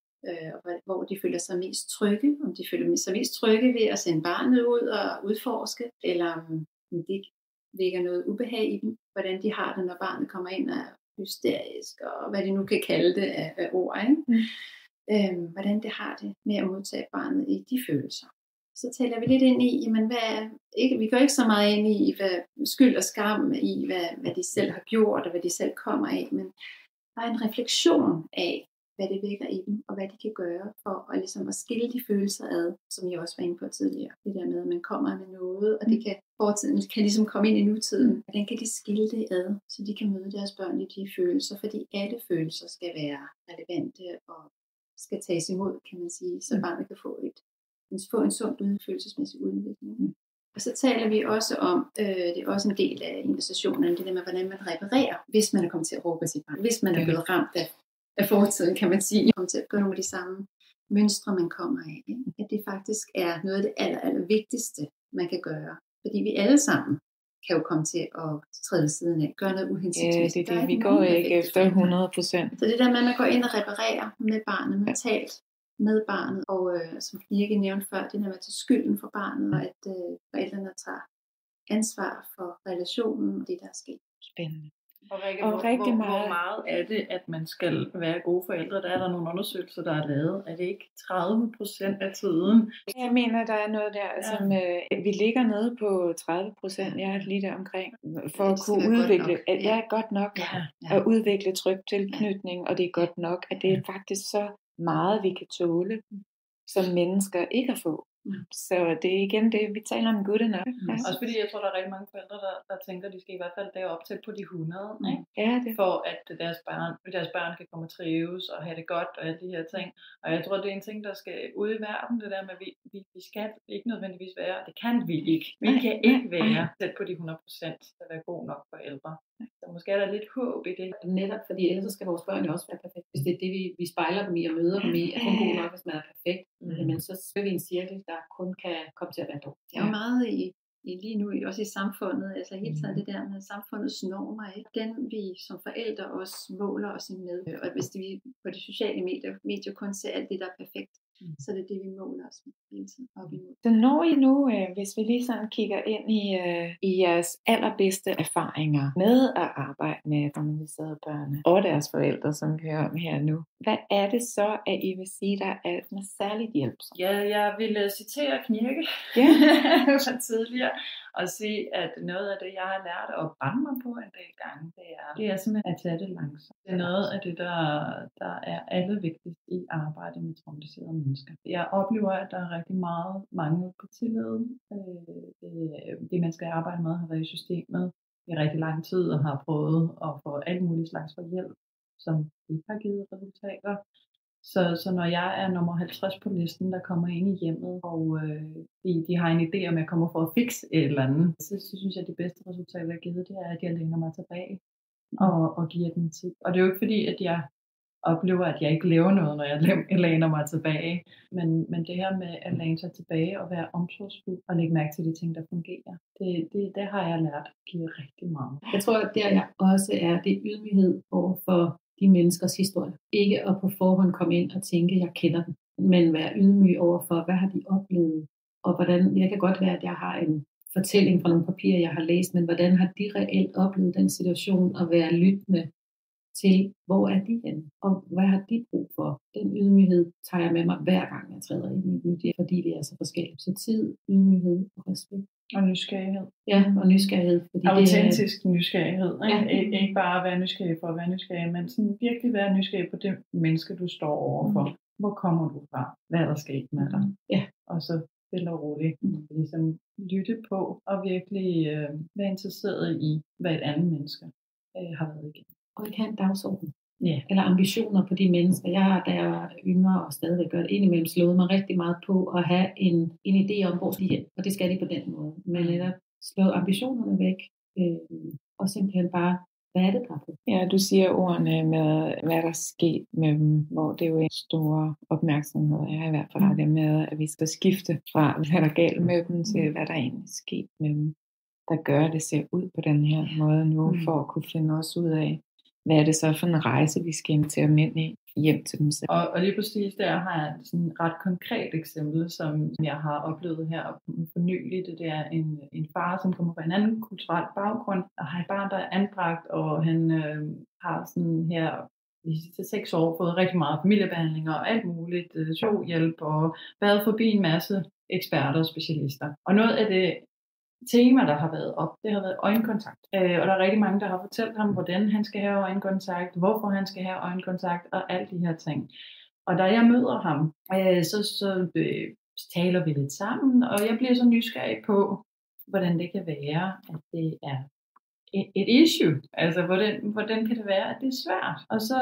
Hvor de føler sig mest trygge, om de føler sig mest trygge ved at sende barnet ud og udforske, eller om det ligger noget ubehag i dem, hvordan de har det, når barnet kommer ind og er hysterisk, og hvad de nu kan kalde det af ord, ikke? Hvordan det har det med at modtage barnet i de følelser. Så taler vi lidt ind i, jamen vi går ikke så meget ind i, hvad skyld og skam i, hvad de selv har gjort, og hvad de selv kommer af, men der er en refleksion af, hvad det vækker i dem, og hvad de kan gøre for at, ligesom at skille de følelser ad, som jeg også var inde på tidligere. Det der med, at man kommer med noget, og det kan fortiden kan ligesom komme ind i nutiden. Hvordan kan de skille det ad, så de kan møde deres børn i de følelser, fordi alle følelser skal være relevante og skal tages imod, kan man sige, så barnet kan få en sund følelsesmæssig udvikling. Og så taler vi også om, det er også en del af en af sessionerne, det der med, hvordan man reparerer, hvis man er kommet til at råbe sit barn, hvis man er blevet ramt af fortiden, kan man sige, kommer til at gøre nogle af de samme mønstre, man kommer af. Ikke? At det faktisk er noget af det aller vigtigste, man kan gøre. Fordi vi alle sammen kan jo komme til at træde siden af, gøre noget uhensigtsmæssigt. Ja, det er det. Vi går ikke efter 100%. Så det der med, at man går ind og reparerer med barnet, mentalt med barnet, og som Knirke nævnte før, det der med at tage skylden for barnet, og at forældrene tager ansvar for relationen og det, der er sket. Spændende. Og hvor meget er det, at man skal være gode forældre? Der er der nogle undersøgelser, der er lavet. Er det ikke 30% af tiden? Jeg mener, der er noget der, som vi ligger nede på 30%. Jeg er lige der omkring. For at kunne udvikle, at det er godt nok at udvikle tryg tilknytning, og det er godt nok, at det er faktisk så meget, vi kan tåle, som mennesker ikke at få. Så det er igen det, vi taler om good enough. Også fordi jeg tror, der er rigtig mange forældre, der tænker, at de skal i hvert fald derop til på de 100, ikke? Ja, det. For at deres børn kan komme og trives og have det godt og alle de her ting. Og jeg tror, det er en ting, der skal ud i verden, det der med, at vi skal ikke nødvendigvis være, det kan vi ikke. Vi kan ikke være tæt på de 100% at være god nok forældre. Så måske er der lidt håb i det. Netop, fordi ellers så skal vores børn jo også være perfekt. Hvis det er det, vi spejler dem i og møder dem i, er kun god nok, hvis man er perfekt. men så er vi en cirkel, der kun kan komme til at være dårlig. Det er jo meget lige nu, også i samfundet, altså hele tiden det der med samfundets normer, ikke? Den vi som forældre også måler os med, og hvis vi på de sociale medier kun ser alt det, der er perfekt, så er det det, vi måler os med hele tiden op imod. Så når I nu, hvis vi lige sådan kigger ind i jeres allerbedste erfaringer med at arbejde med traumatiserede børn og deres forældre, som vi hører om her nu, hvad er det så, at I vil sige, der er særligt hjælpsomt? Ja, jeg ville citere Knirke fra tidligere, og sige, at noget af det, jeg har lært at brænde mig på en del gange, det er simpelthen at tage det langsomt. Det er noget af det, der er allervigtigst i arbejdet med traumatiserede mennesker. Jeg oplever, at der er rigtig meget mangel på tillid. De mennesker, jeg arbejder med, har været i systemet i rigtig lang tid og har prøvet at få alle mulige slags for hjælp, som ikke har givet resultater. Så når jeg er nummer 50 på listen, der kommer ind i hjemmet, og de har en idé om, at jeg kommer for at fikse et eller andet, så synes jeg, at det bedste resultat, jeg har givet, det er, at jeg læner mig tilbage og giver den tid. Og det er jo ikke fordi, at jeg oplever, at jeg ikke laver noget, når jeg læner mig tilbage. Men det her med at læne sig tilbage og være omsorgsfuld og lægge mærke til de ting, der fungerer, det har jeg lært at give rigtig meget. Jeg tror, at der jeg også er, det ydmyghed overfor de menneskers historie. Ikke at på forhånd komme ind og tænke, at jeg kender dem, men være ydmyg overfor, hvad har de oplevet, og hvordan, jeg kan godt være, at jeg har en fortælling fra nogle papirer, jeg har læst, men hvordan har de reelt oplevet den situation, og være lyttende til, hvor er de henne, og hvad har de brug for. Den ydmyghed tager jeg med mig hver gang, jeg træder ind i et nyt hjem, fordi vi er så forskellige. Så tid, ydmyghed og respekt. Og nysgerrighed. Ja, og nysgerrighed. Fordi autentisk nysgerrighed. Ikke? Ja. Ikke bare være nysgerrig for at være nysgerrig, men sådan virkelig være nysgerrig på det menneske, du står overfor. Hvor kommer du fra? Hvad er der sket med dig? Ja. Og så stille og roligt ligesom lytte på og virkelig være interesseret i, hvad et andet menneske har været igennem. Og ikke have en dagsorden. Yeah. Eller ambitioner på de mennesker. Jeg har, da jeg var yngre og stadigvæk gør det indimellem, slået mig rigtig meget på at have en idé om, hvor de hen. Og det skal de på den måde. Men netop slå ambitionerne væk. Og simpelthen bare, hvad er det, der er på? Ja, du siger ordene med, hvad der er sket med dem, hvor det er jo en stor opmærksomhed. Jeg har i hvert fald det med, at vi skal skifte fra, hvad der er galt med dem, til hvad der egentlig er sket med dem, der gør, at det ser ud på den her måde nu, for at kunne finde os ud af, hvad er det så for en rejse, vi skal invitere mænd i hjem til dem selv. Og lige præcis der har jeg sådan et ret konkret eksempel, som jeg har oplevet her for nylig. Det er en far, som kommer fra en anden kulturel baggrund, og har et barn, der er anbragt, og han har sådan her i de sidste 6 år fået rigtig meget familiebehandling og alt muligt, psykologhjælp og været forbi en masse eksperter og specialister. Og noget af det tema, der har været op, det har været øjenkontakt. Og der er rigtig mange, der har fortalt ham, hvordan han skal have øjenkontakt, hvorfor han skal have øjenkontakt, og alle de her ting. Og da jeg møder ham, så taler vi lidt sammen, og jeg bliver så nysgerrig på, hvordan det kan være, at det er et issue. Altså, hvordan kan det være, at det er svært? Og så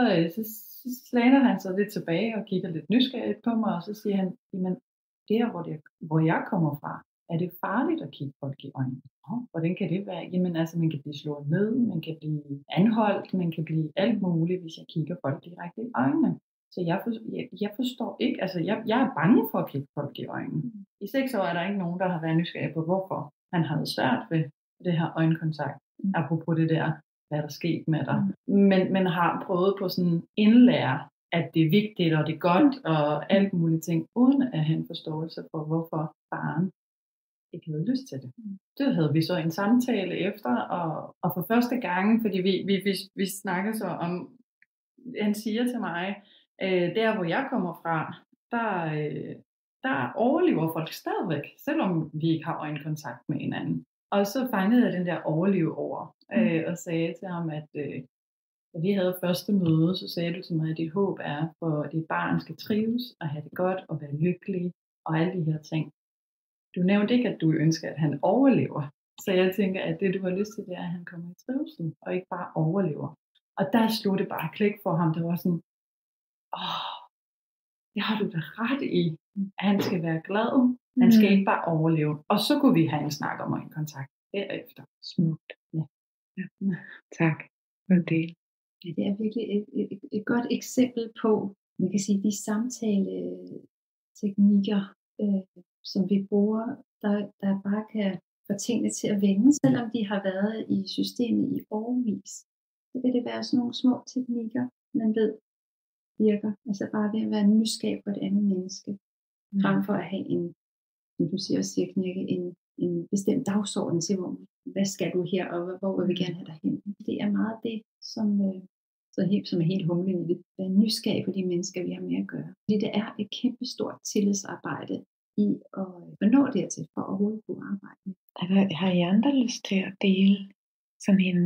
læner han sig lidt tilbage og kigger lidt nysgerrigt på mig, og så siger han, jamen, der hvor jeg kommer fra, er det farligt at kigge folk i øjnene? Hvordan kan det være? Jamen altså, man kan blive slået ned, man kan blive anholdt, man kan blive alt muligt, hvis jeg kigger folk direkte i øjnene. Så jeg forstår ikke, altså jeg er bange for at kigge folk i øjnene. I 6 år er der ikke nogen, der har været nysgerrig på, hvorfor han havde svært ved det her øjenkontakt. Apropos det der, hvad der skete med dig. Men har prøvet på sådan indlære, at det er vigtigt, og det er godt, og alt mulige ting, uden at have en forståelse for, hvorfor faren ikke havde lyst til det. Det havde vi så en samtale efter, og for første gang, fordi vi snakker så om, han siger til mig, der hvor jeg kommer fra, der overlever folk stadigvæk, selvom vi ikke har øjenkontakt med hinanden. Og så fangede jeg den der overleve over, og sagde til ham, at da vi havde første møde, så sagde du til mig, at dit håb er, for at dit barn skal trives, og have det godt, og være lykkelig, og alle de her ting. Du nævnte ikke, at du ønsker, at han overlever. Så jeg tænker, at det, du har lyst til, det er, at han kommer i trivsel, og ikke bare overlever. Og der slog det bare klik for ham. Det var sådan, det har du da ret i. Han skal være glad. Han skal ikke bare overleve. Og så kunne vi have en snak om en kontakt derefter. Smukt. Ja. Tak for det. Ja, det er virkelig et godt eksempel på, man kan sige, de teknikker, som vi bruger, der bare kan få tingene til at vende, selvom de har været i systemet i årevis. Så kan det være sådan nogle små teknikker, man ved virker. Altså bare ved at være nysgerrig på et andet menneske, frem for at have en, som du siger, Knirke, en bestemt dagsorden til, hvad skal du her, og hvor vil vi gerne have dig hen. Det er meget det, som er helt humlen i det. At være nysgerrig på de mennesker, vi har med at gøre. Fordi det er et kæmpe stort tillidsarbejde i at nå dertil, for at overhovedet kunne arbejde med. Har I andre lyst til at dele sådan en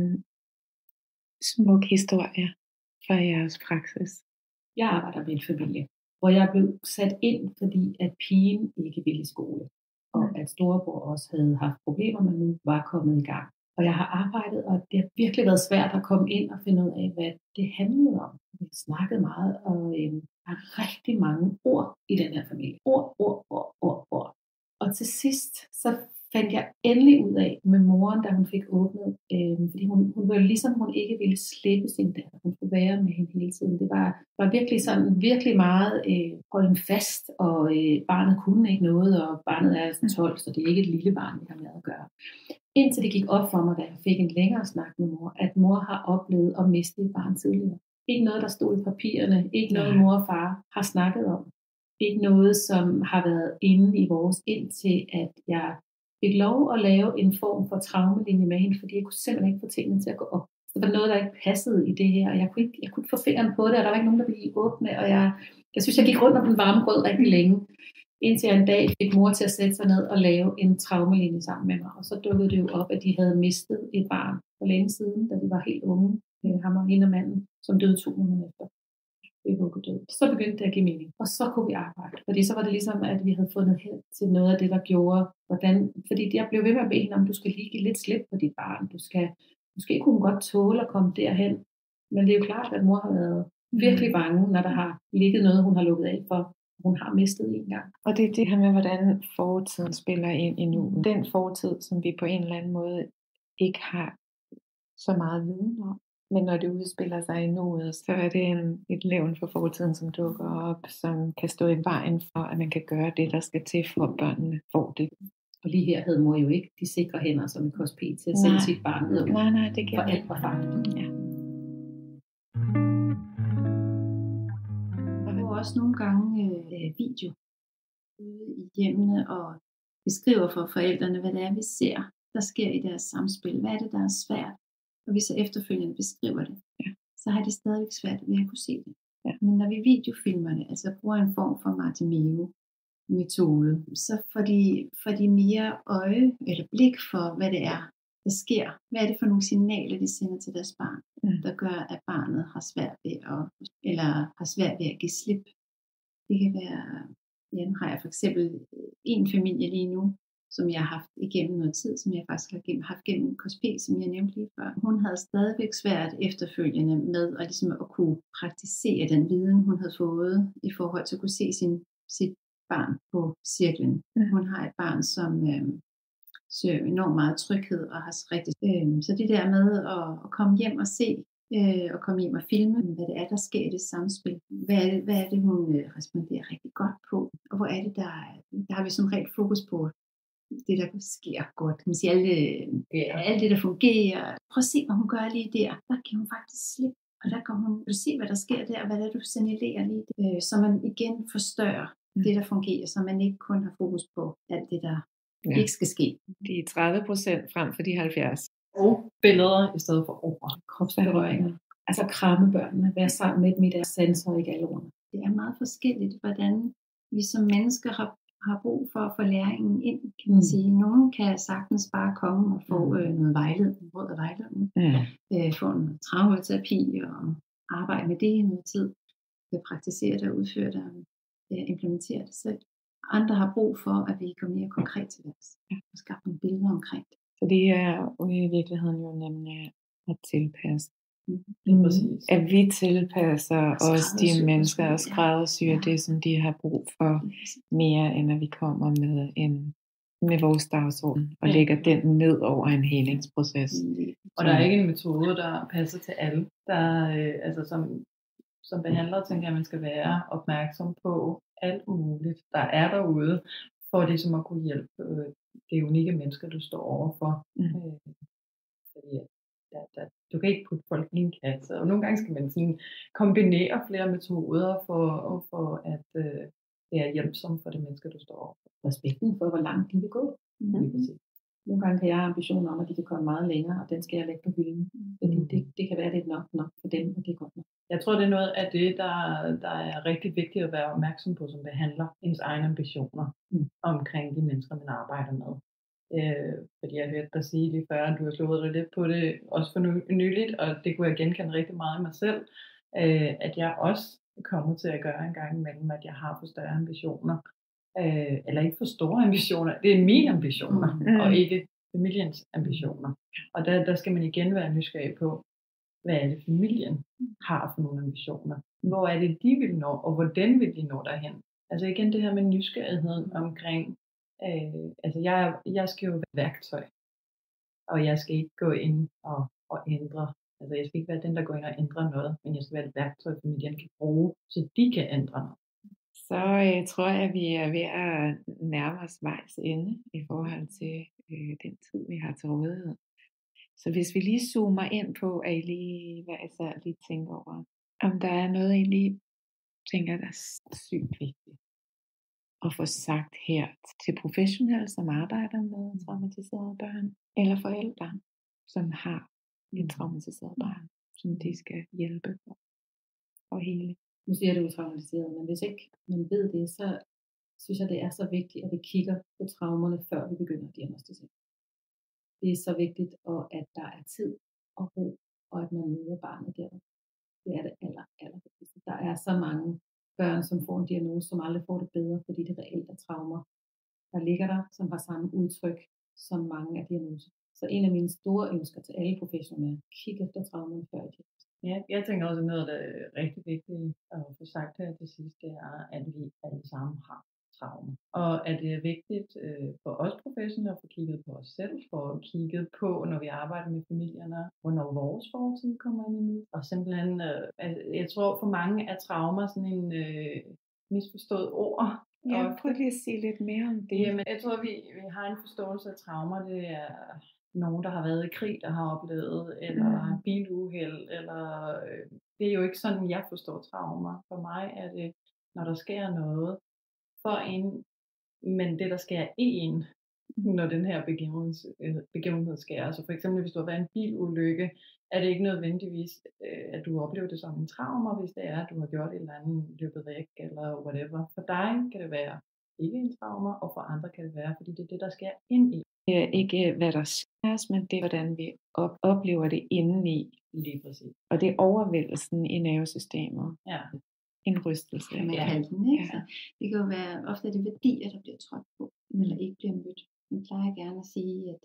smuk historie fra jeres praksis? Jeg arbejder med en familie, hvor jeg blev sat ind, fordi at pigen ikke ville i skole. Og at storebror også havde haft problemer, men nu var kommet i gang. Og jeg har arbejdet, og det har virkelig været svært at komme ind og finde ud af, hvad det handlede om. Vi har snakket meget, og der er rigtig mange ord i den her familie. Ord. Og til sidst, så fandt jeg endelig ud af med moren, da hun fik åbnet, fordi hun var ligesom, hun ikke ville slippe sin datter. Hun skulle være med hende hele tiden. Det var virkelig meget holden fast, og barnet kunne ikke noget, og barnet er 12, så det er ikke et lille barn, vi har med at gøre. Indtil det gik op for mig, da jeg fik en længere snak med mor, at mor har oplevet at miste et barn tidligere. Ikke noget, der stod i papirerne, ikke noget mor og far har snakket om. Ikke noget, som har været inde i vores, indtil at jeg fik lov at lave en form for traumelinje med hende, fordi jeg kunne simpelthen ikke få tingene til at gå op. Så der var noget, der ikke passede i det her, og jeg kunne ikke få fingeren på det, og der var ikke nogen, der ville åbne, og jeg synes, jeg gik rundt om den varme grød rigtig længe, indtil jeg en dag fik mor til at sætte sig ned og lave en traumelinje sammen med mig, og så dukkede det jo op, at de havde mistet et barn for længe siden, da de var helt unge, ham og hende og manden, som døde 2 måneder efter. Så begyndte det at give mening, og så kunne vi arbejde, fordi så var det ligesom, at vi havde fundet hen til noget af det, der gjorde, fordi jeg blev ved med at bede hende om, du skal lige give lidt slip på dit barn, måske kunne hun godt tåle at komme derhen, men det er jo klart, at mor har været virkelig bange, når der har ligget noget, hun har lukket af for, hun har mistet en gang. Og det er det her med, hvordan fortiden spiller ind i nu. Den fortid, som vi på en eller anden måde ikke har så meget viden om. Men når det udspiller sig i nuet, så er det et levn for fortiden, som dukker op, som kan stå i vejen for, at man kan gøre det, der skal til, for at børnene får det. Og lige her havde mor jo ikke de sikre hænder som en KSP til at sende sit barn ud. Nej, det giver for alt var farligt. Ja. Der var også nogle gange video ude i hjemmene og beskriver for forældrene, hvad det er, vi ser, der sker i deres samspil. Hvad er det, der er svært? Og vi så efterfølgende beskriver det, så har de stadigvæk svært ved at kunne se det. Ja. Men når vi videofilmer det, altså bruger en form for Martimeo-metode, så får de mere øje eller blik for, hvad det er, der sker. Hvad er det for nogle signaler, de sender til deres barn, der gør, at barnet har svært ved at give slip. Det kan være, nu har jeg for eksempel en familie lige nu, som jeg har haft igennem noget tid, som jeg faktisk har haft gennem KSP, som jeg nævnte lige før. Hun havde stadigvæk svært efterfølgende med at kunne praktisere den viden, hun havde fået i forhold til at kunne se sit barn på cirklen. Hun har et barn, som søger enormt meget tryghed og har rigtig... Så det der med at komme hjem og se, og komme hjem og filme, hvad det er, der sker i det samspil. Hvad er det, hun responderer rigtig godt på? Og hvor er det, der har vi som regel fokus på det, der sker godt. Man siger, alt det, der fungerer. Prøv at se, hvad hun gør lige der. Der kan hun faktisk slippe. Og der kan hun se, hvad der sker der, hvad det er, du signalerer lige der. Så man igen forstørrer det, der fungerer, så man ikke kun har fokus på alt det, der ikke skal ske. De er 30% frem for de 70%. Og billeder i stedet for ord. Kropsberøringer. Altså kramme børnene, være sammen med dem i deres sanser, ikke alle ordene. Det er meget forskelligt, hvordan vi som mennesker har brug for at få læringen ind, kan man sige. Nogen kan sagtens bare komme og få noget vejledning, råd og vejledning, få en traumaterapi og arbejde med det i noget tid, praktisere det og udføre det og implementere det selv. Andre har brug for, at vi går mere konkret til det og skaber nogle billeder omkring det. Så det er i virkeligheden jo nemlig at tilpasse. At vi tilpasser os de mennesker og skræddersyrer det, som de har brug for, mere end at vi kommer med vores dagsorden og lægger den ned over en helingsproces. Og der er ikke en metode, der passer til alle. Der, som som behandler, tænker jeg, at man skal være opmærksom på alt muligt, der er derude, for ligesom at kunne hjælpe det unikke mennesker, du står overfor. Fordi du kan ikke putte folk i en kasse, og nogle gange skal man sådan kombinere flere metoder for at det er hjælpsomt for det mennesker, du står overfor. Respekten for, hvor langt de vil gå. Nogle gange kan jeg have ambitioner om, at de kan komme meget længere, og den skal jeg lægge på hylden. Fordi det kan være, det er nok for dem, og det er godt nok. Jeg tror, det er noget af det, der er rigtig vigtigt at være opmærksom på, som behandler ens egne ambitioner omkring de mennesker, man arbejder med. Fordi jeg hørte dig sige lige før, at du har slået dig lidt på det, også for nyligt, og det kunne jeg genkende rigtig meget i mig selv, at jeg også kommer til at gøre en gang imellem, at jeg har for større ambitioner. Eller ikke for store ambitioner, det er mine ambitioner, og ikke familiens ambitioner. Og der skal man igen være nysgerrig på, hvad er det familien har for nogle ambitioner? Hvor er det, de vil nå, og hvordan vil de nå derhen? Altså igen det her med nysgerrigheden omkring, jeg skal jo være værktøj, og jeg skal ikke gå ind og ændre. Altså jeg skal ikke være den, der går ind og ændrer noget, men jeg skal være et værktøj, familien kan bruge, så de kan ændre noget. Så tror jeg, at vi er ved at nærme os vejs ende i forhold til den tid, vi har til rådighed. Så hvis vi lige zoomer ind på, at I lige, hvad jeg så lige tænker over, om der er noget, I lige tænker, der er sygt vigtigt at få sagt her til professionelle, som arbejder med traumatiserede børn, eller forældre, som har et traumatiseret barn, som de skal hjælpe for hele. Nu siger du traumatiseret, men hvis ikke man ved det, så synes jeg, det er så vigtigt, at vi kigger på traumerne, før vi begynder at diagnostisere. Det er så vigtigt, og at der er tid og ro, og at man møder barnet der. Det er det aller vigtigste. Der er så mange børn, som får en diagnose, som aldrig får det bedre, fordi det reelt er traumer, der ligger der, som har samme udtryk som mange af diagnoser. Så en af mine store ønsker til alle professionelle er at kigge efter traumerne før i diagnosen. Ja, jeg tænker også, noget, der er rigtig vigtigt at få sagt her til sidst, det er, at vi alle sammen har traumer. Og at det er vigtigt for os professionelle at få kigget på os selv, for at kigge på, når vi arbejder med familierne, hvornår vores fortid kommer ind i nu. Og simpelthen, jeg tror for mange er traumer sådan en misforstået ord. Ja, prøv lige at sige lidt mere om det. Jamen, jeg tror, vi har en forståelse af traumer. Det er nogen, der har været i krig, der har oplevet, eller biluheld, eller det er jo ikke sådan, jeg forstår traumer. For mig er det, når der sker noget for en, men det, der sker i en, når den her begivenhed sker. Altså for eksempel, hvis du har været en bilulykke, er det ikke nødvendigvis, at du oplever det som en trauma, hvis det er, at du har gjort et eller andet, løbet væk, eller whatever. For dig kan det være ikke en trauma, og for andre kan det være, fordi det er det, der sker ind i. Det er ikke, hvad der sker, men det er, hvordan vi oplever det indeni. Lige præcis. Og det er overvældelsen i nervesystemet. Ja. En rystelse. Kan man kalde den, ikke? Ja. Det kan jo være ofte de værdier, der bliver trådt på, eller ikke bliver mødt. Man plejer gerne at sige, at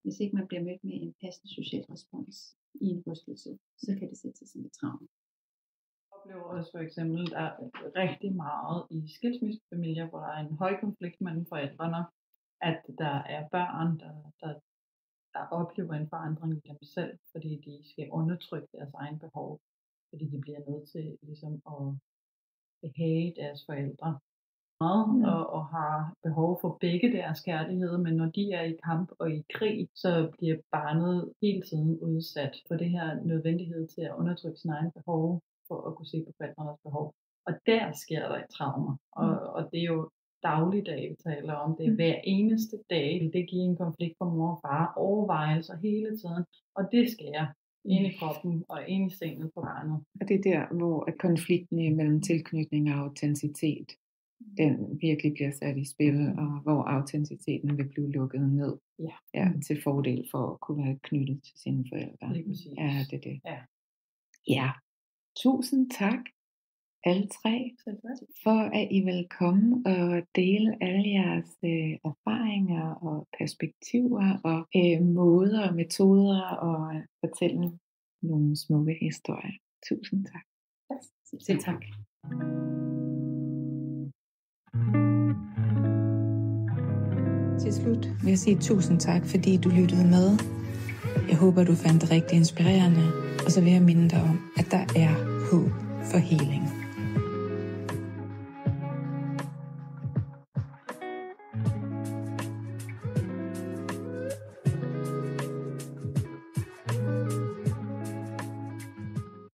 hvis ikke man bliver mødt med en passende social respons i en rystelse, så kan det sætte sig som et traume. Jeg oplever også for eksempel, der er rigtig meget i skilsmissefamilier, hvor der er en høj konflikt mellem forældrene, at der er børn, der oplever en forandring i dem selv, fordi de skal undertrykke deres egen behov, fordi de bliver nødt til ligesom at behage deres forældre og har behov for begge deres kærlighed, men når de er i kamp og i krig, så bliver barnet hele tiden udsat for det her nødvendighed til at undertrykke sin egen behov for at kunne se på forældrenes behov. Og der sker der et trauma, og det er jo dagligdag, vi taler om. Det er hver eneste dag, det giver en konflikt for mor og far, overvejelser hele tiden, og det sker ind i kroppen og ind i sindet på barnet. Og det er der, hvor konflikten mellem tilknytning og autenticitet, den virkelig bliver sat i spil, og hvor autenticiteten vil blive lukket ned til fordel for at kunne være knyttet til sine forældre. Ja, det er det. Ja. Tusind tak, alle tre, for at I vil komme og dele alle jeres erfaringer og perspektiver og måder og metoder og fortælle nogle smukke historier. Tusind tak. Selv tak. Til slut vil jeg sige tusind tak, fordi du lyttede med. Jeg håber, du fandt det rigtig inspirerende, og så vil jeg minde dig om, at der er håb for healing.